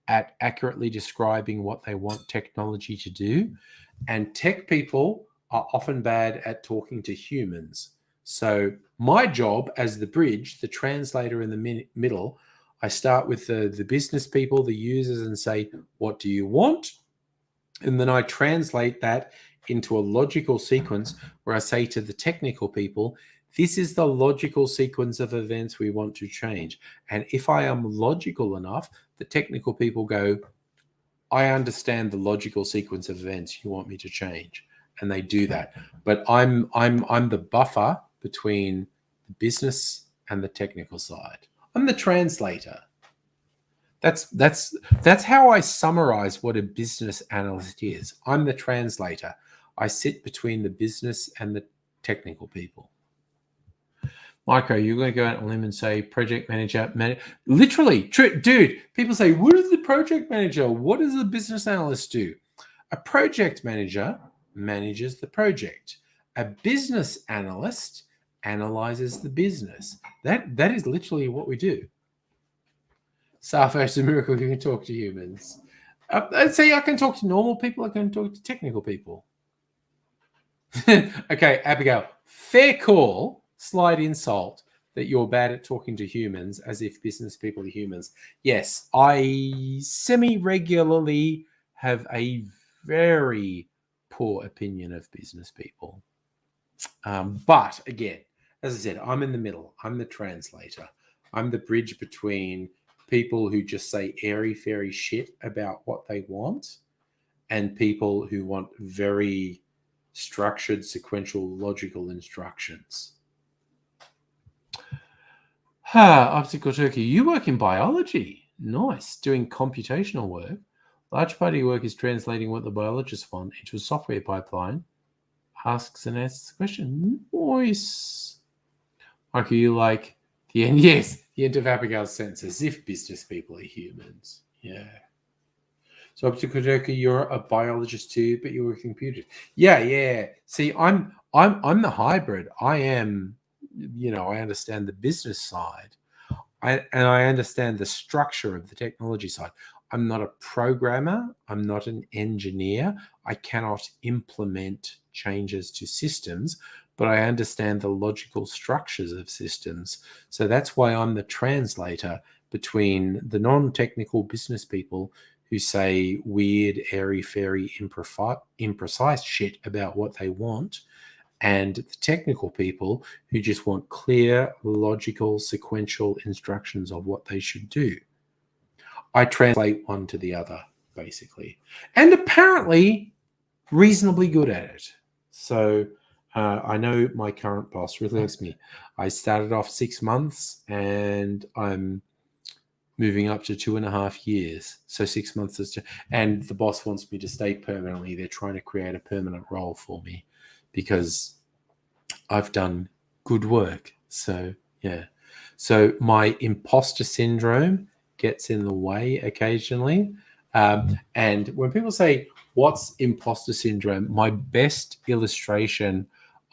at accurately describing what they want technology to do. And tech people are often bad at talking to humans. So my job as the bridge, the translator in the middle, I start with the business people, the users, and say, what do you want? And then I translate that into a logical sequence where I say to the technical people, this is the logical sequence of events we want to change. And if I am logical enough, the technical people go, I understand the logical sequence of events you want me to change. And they do that. But I'm the buffer between the business and the technical side. I'm the translator. That's how I summarize what a business analyst is. I'm the translator. I sit between the business and the technical people. Micro, you're going to go out on a limb and say project manager. Literally, dude, people say, what is the project manager? What does a business analyst do? A project manager manages the project. A business analyst analyzes the business. That is literally what we do. Safo, it's a miracle you can talk to humans. I'd say I can talk to normal people. I can talk to technical people. Okay, Abigail, fair call, slight insult that you're bad at talking to humans as if business people are humans. Yes, I semi-regularly have a very poor opinion of business people. But again, as I said, I'm in the middle. I'm the translator. I'm the bridge between people who just say airy-fairy shit about what they want and people who want very structured, sequential, logical instructions. Obstacle Turkey, you work in biology. Nice. Doing computational work. Large part of your work is translating what the biologists want into a software pipeline. Asks and answers the question. Nice. Michael, you like the end? Yes, the end of Abigail's sentence, as if business people are humans. Yeah. So, Optical Joker, you're a biologist too, but you're a computer. Yeah. See, I'm the hybrid. I am, I understand the business side, and I understand the structure of the technology side. I'm not a programmer. I'm not an engineer. I cannot implement changes to systems, but I understand the logical structures of systems. So that's why I'm the translator between the non-technical business people who say weird, airy-fairy, imprecise shit about what they want, and the technical people who just want clear, logical, sequential instructions of what they should do. I translate one to the other, basically, and apparently reasonably good at it. So I know my current boss really likes me. I started off 6 months and I'm moving up to 2.5 years. So 6 months and the boss wants me to stay permanently. They're trying to create a permanent role for me because I've done good work. So, yeah. So my imposter syndrome gets in the way occasionally. And when people say, what's imposter syndrome? My best illustration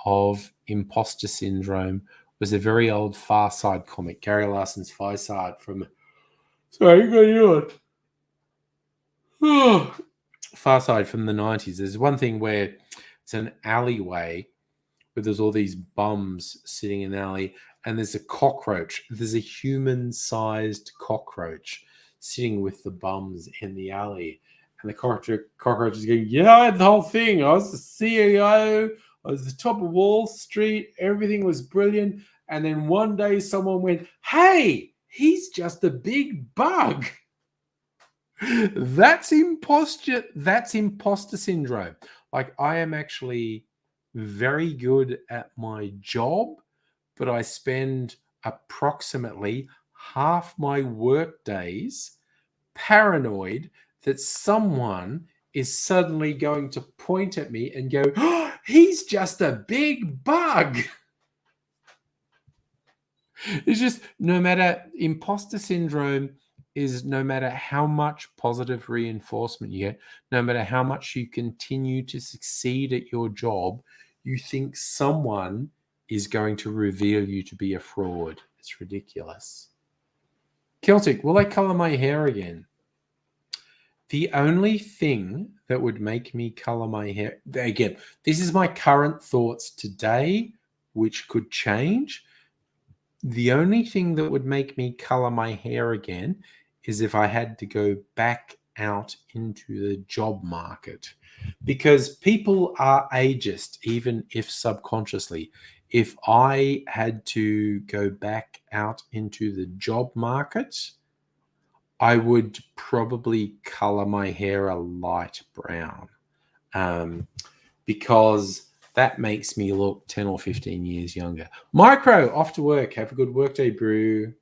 of imposter syndrome was a very old Far Side comic, Gary Larson's Far Side from... Sorry, you got to do it. Far Side from the 90s. There's one thing where it's an alleyway where there's all these bums sitting in an alley, and there's a cockroach. There's a human-sized cockroach sitting with the bums in the alley. And the cockroach is going, yeah, I had the whole thing. I was the CEO. I was the top of Wall Street. Everything was brilliant. And then one day someone went, hey, he's just a big bug. That's imposter syndrome. Like, I am actually very good at my job, but I spend approximately half my work days paranoid that someone is suddenly going to point at me and go, oh, he's just a big bug. It's just no matter imposter syndrome is no matter how much positive reinforcement you get, no matter how much you continue to succeed at your job, you think someone is going to reveal you to be a fraud. It's ridiculous. Celtic, will I color my hair again? The only thing that would make me color my hair, again, this is my current thoughts today, which could change. The only thing that would make me color my hair again is if I had to go back out into the job market, because people are ageist, even if subconsciously. If I had to go back out into the job market, I would probably color my hair a light brown, because that makes me look 10 or 15 years younger. Micro, off to work. Have a good workday, brew.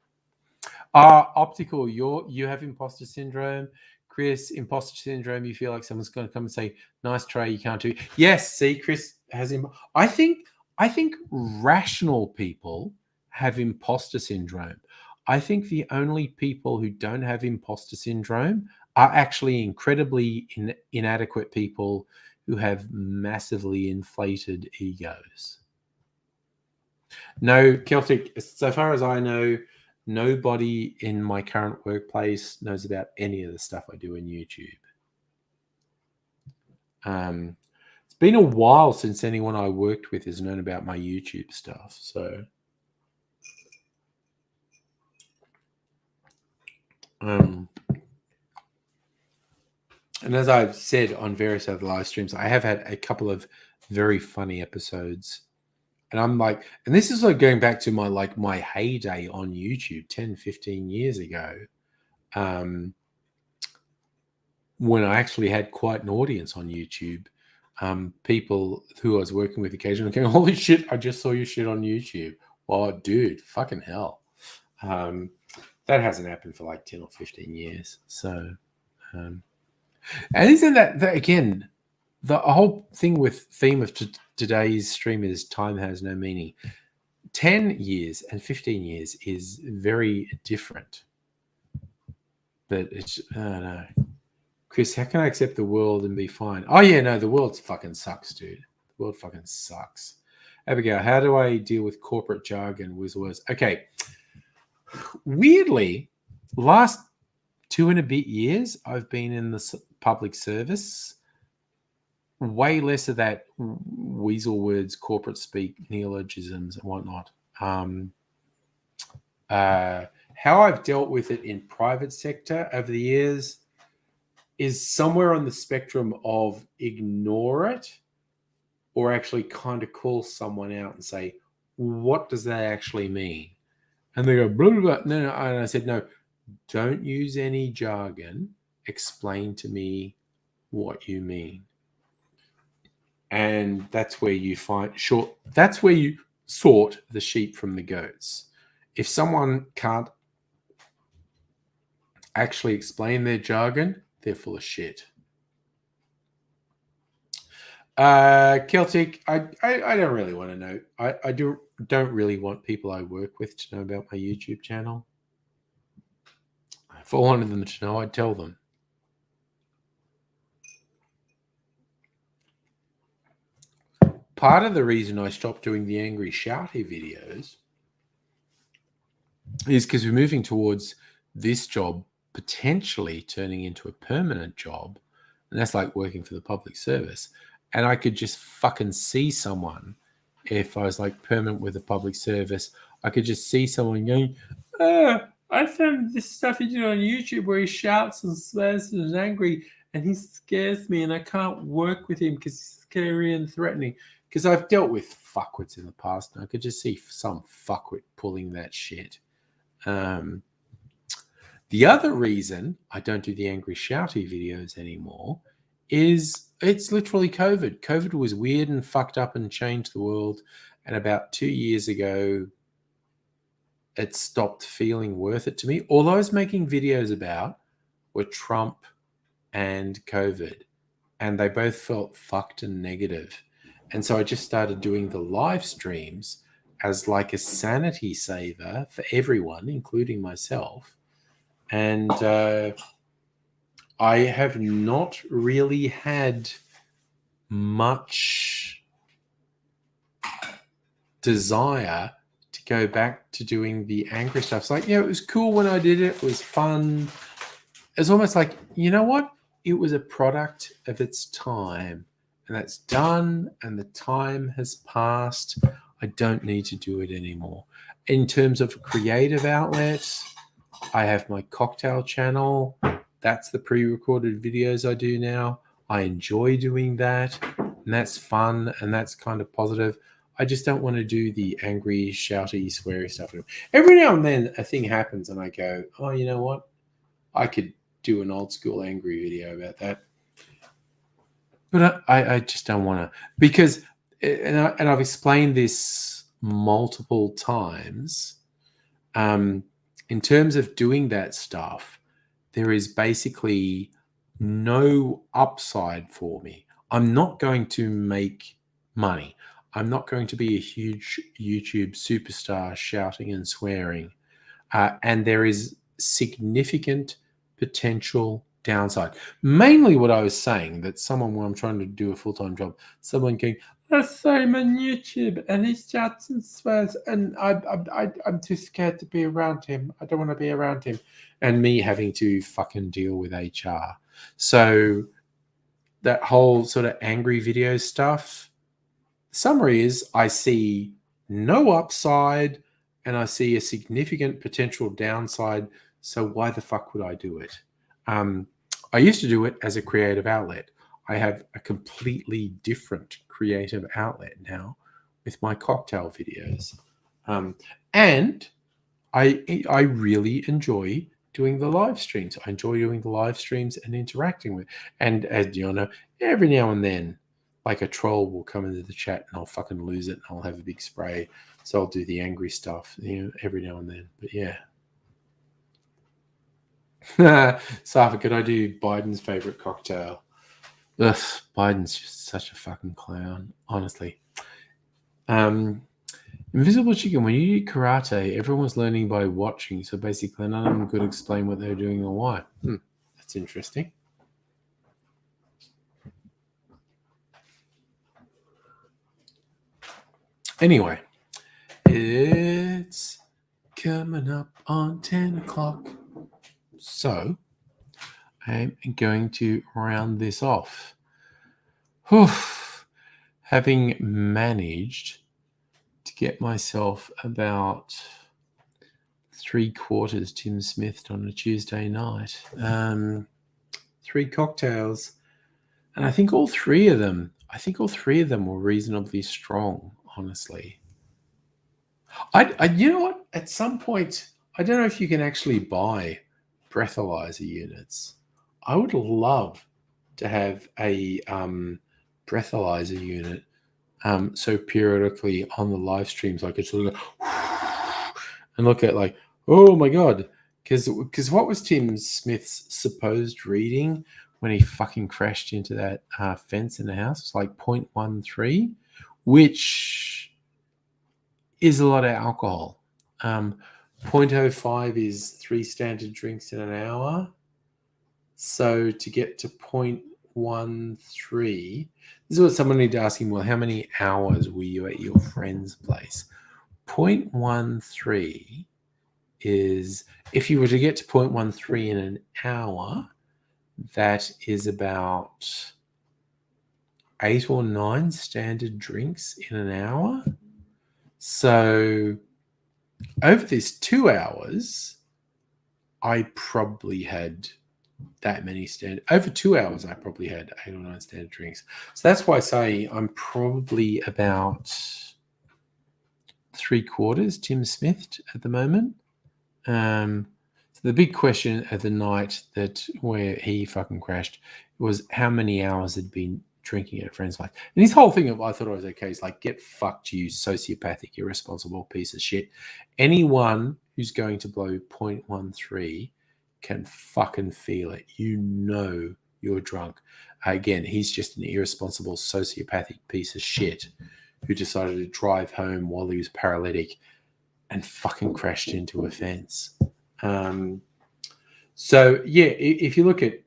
Optical, you have imposter syndrome. Chris, imposter syndrome, you feel like someone's going to come and say, nice try, you can't do it. Yes, see, Chris has him. I think rational people have imposter syndrome. I think the only people who don't have imposter syndrome are actually incredibly inadequate people who have massively inflated egos. No, Celtic, so far as I know, nobody in my current workplace knows about any of the stuff I do on YouTube. It's been a while since anyone I worked with has known about my YouTube stuff. So, and as I've said on various other live streams, I have had a couple of very funny episodes. And I'm like, and this is like going back to my heyday on YouTube 10, 15 years ago, when I actually had quite an audience on YouTube. People who I was working with occasionally going, holy shit, I just saw your shit on YouTube. Oh, dude, fucking hell. That hasn't happened for like 10 or 15 years. So, and isn't that again, the whole thing with theme of today's stream is time has no meaning. 10 years and 15 years is very different. But it's, I don't know. Chris, how can I accept the world and be fine? Oh, yeah, no, the world fucking sucks, dude. The world fucking sucks. Abigail, how do I deal with corporate jargon, words? Okay. Weirdly, last 2 and a bit years, I've been in the public service. Way less of that weasel words, corporate speak, neologisms and whatnot. How I've dealt with it in private sector over the years is somewhere on the spectrum of ignore it or actually kind of call someone out and say, what does that actually mean? And they go, blah, blah, blah. No. And I said, no, don't use any jargon. Explain to me what you mean. And that's where you that's where you sort the sheep from the goats. If someone can't actually explain their jargon, they're full of shit. Celtic, I don't really want to know. I don't really want people I work with to know about my YouTube channel. If I wanted them to know, I'd tell them. Part of the reason I stopped doing the angry shouty videos is because we're moving towards this job potentially turning into a permanent job. And that's like working for the public service. And I could just fucking see someone, if I was like permanent with the public service, I could just see someone going, I found this stuff he did on YouTube where he shouts and swears and is angry and he scares me and I can't work with him because he's scary and threatening. Because I've dealt with fuckwits in the past and I could just see some fuckwit pulling that shit. The other reason I don't do the angry shouty videos anymore is it's literally COVID. COVID was weird and fucked up and changed the world. And about 2 years ago, it stopped feeling worth it to me. All I was making videos about were Trump and COVID. And they both felt fucked and negative. And so I just started doing the live streams as like a sanity saver for everyone, including myself. And I have not really had much desire to go back to doing the angry stuff. It's like, it was cool when I did it. It was fun. It's almost like, you know what? It was a product of its time. And that's done, and the time has passed. I don't need to do it anymore. In terms of creative outlets, I have my cocktail channel. That's the pre-recorded videos I do now. I enjoy doing that, and that's fun, and that's kind of positive. I just don't want to do the angry, shouty, sweary stuff. Every now and then a thing happens, and I go, oh, you know what? I could do an old school angry video about that. But I just don't want to, because, and I've explained this multiple times, in terms of doing that stuff, there is basically no upside for me. I'm not going to make money. I'm not going to be a huge YouTube superstar shouting and swearing. And there is significant potential downside. Mainly what I was saying, that someone, when I'm trying to do a full-time job, someone going, I saw him on YouTube and he shouts and swears and I'm too scared to be around him. I don't want to be around him. And me having to fucking deal with HR. So that whole sort of angry video stuff, summary is I see no upside and I see a significant potential downside. So why the fuck would I do it? I used to do it as a creative outlet. I have a completely different creative outlet now with my cocktail videos. And I really enjoy doing the live streams. I enjoy doing the live streams and interacting with. And as you know, every now and then, like a troll will come into the chat and I'll fucking lose it and I'll have a big spray. So I'll do the angry stuff, every now and then. But yeah. Safa, could I do Biden's favorite cocktail? Ugh, Biden's just such a fucking clown, honestly. Invisible Chicken, when you do karate, everyone's learning by watching. So basically, none of them could explain what they're doing or why. That's interesting. Anyway, it's coming up on 10 o'clock. So I'm going to round this off. Having managed to get myself about 3/4 Tim Smith on a Tuesday night. 3 cocktails. And I think all three of them were reasonably strong, honestly. I you know what? At some point, I don't know if you can actually buy breathalyzer units. I would love to have a breathalyzer unit. So periodically on the live streams, I could sort of go and look at like, oh my God. Because what was Tim Smith's supposed reading when he fucking crashed into that fence in the house? It's like 0.13, which is a lot of alcohol. 0.05 is 3 standard drinks in an hour. So to get to 0.13, this is what someone need to ask him, well, how many hours were you at your friend's place? 0.13 is, if you were to get to 0.13 in an hour, that is about 8 or 9 standard drinks in an hour. So over these 2 hours, I probably had that many over 2 hours, I probably had 8 or 9 standard drinks. So that's why I say I'm probably about 3/4 Tim Smith at the moment. So the big question of the night where he fucking crashed was how many hours had been drinking at a friend's place. And his whole thing, I thought it was okay, is like, get fucked, you sociopathic, irresponsible piece of shit. Anyone who's going to blow 0.13 can fucking feel it. You you're drunk. Again, he's just an irresponsible sociopathic piece of shit who decided to drive home while he was paralytic and fucking crashed into a fence. So, yeah, if you look at,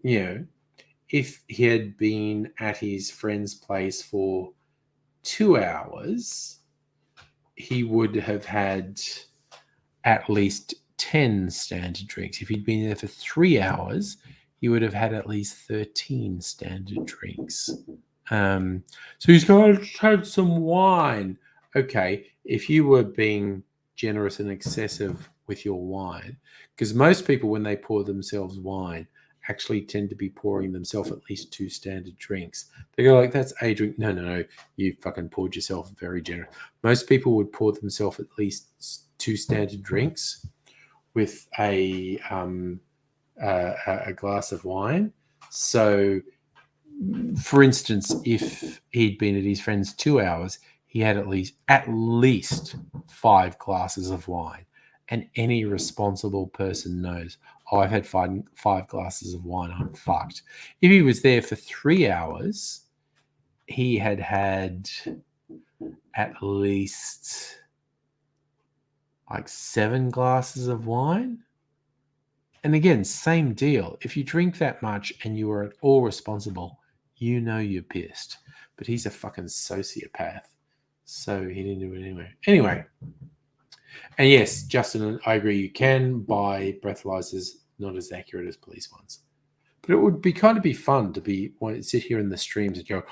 if he had been at his friend's place for 2 hours, he would have had at least 10 standard drinks. If he'd been there for 3 hours, he would have had at least 13 standard drinks. So he's going to have some wine. Okay, if you were being generous and excessive with your wine, because most people, when they pour themselves wine, actually tend to be pouring themselves at least 2 standard drinks. They go like, that's a drink. No. You fucking poured yourself very generous. Most people would pour themselves at least 2 standard drinks with a glass of wine. So, for instance, if he'd been at his friend's 2 hours, he had at least 5 glasses of wine. And any responsible person knows, I've had five glasses of wine, I'm fucked. If he was there for 3 hours, he had at least 7 glasses of wine. And again, same deal. If you drink that much and you are at all responsible, you know you're pissed. But he's a fucking sociopath. So he didn't do it anyway. And yes, Justin, I agree. You can buy breathalyzers, not as accurate as police ones. But it would be kind of be fun to sit here in the streams and go,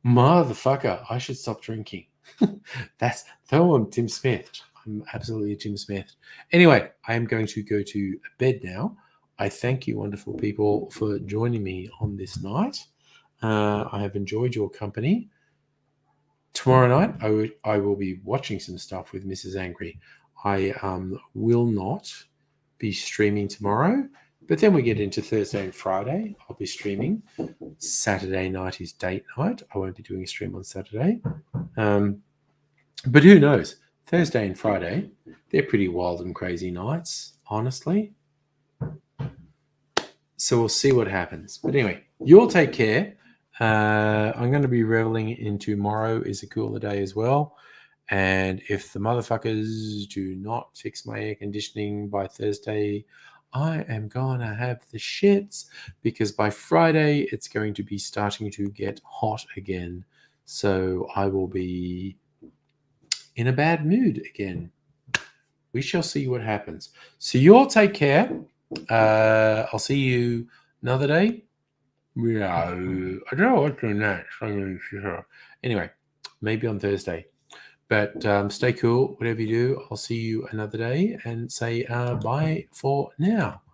motherfucker, I should stop drinking. I'm Tim Smith. I'm absolutely Tim Smith. Anyway, I am going to go to bed now. I thank you, wonderful people, for joining me on this night. I have enjoyed your company. Tomorrow night, I will be watching some stuff with Mrs. Angry. I will not be streaming tomorrow, but then we get into Thursday and Friday. I'll be streaming. Saturday night is date night. I won't be doing a stream on Saturday. But who knows? Thursday and Friday, they're pretty wild and crazy nights, honestly. So we'll see what happens. But anyway, you all take care. I'm going to be reveling in tomorrow is a cooler day as well. And if the motherfuckers do not fix my air conditioning by Thursday, I am going to have the shits, because by Friday it's going to be starting to get hot again. So I will be in a bad mood again. We shall see what happens. So you all take care. I'll see you another day. Yeah, I don't know what's doing next. Anyway, maybe on Thursday. But stay cool, whatever you do. I'll see you another day and say bye for now.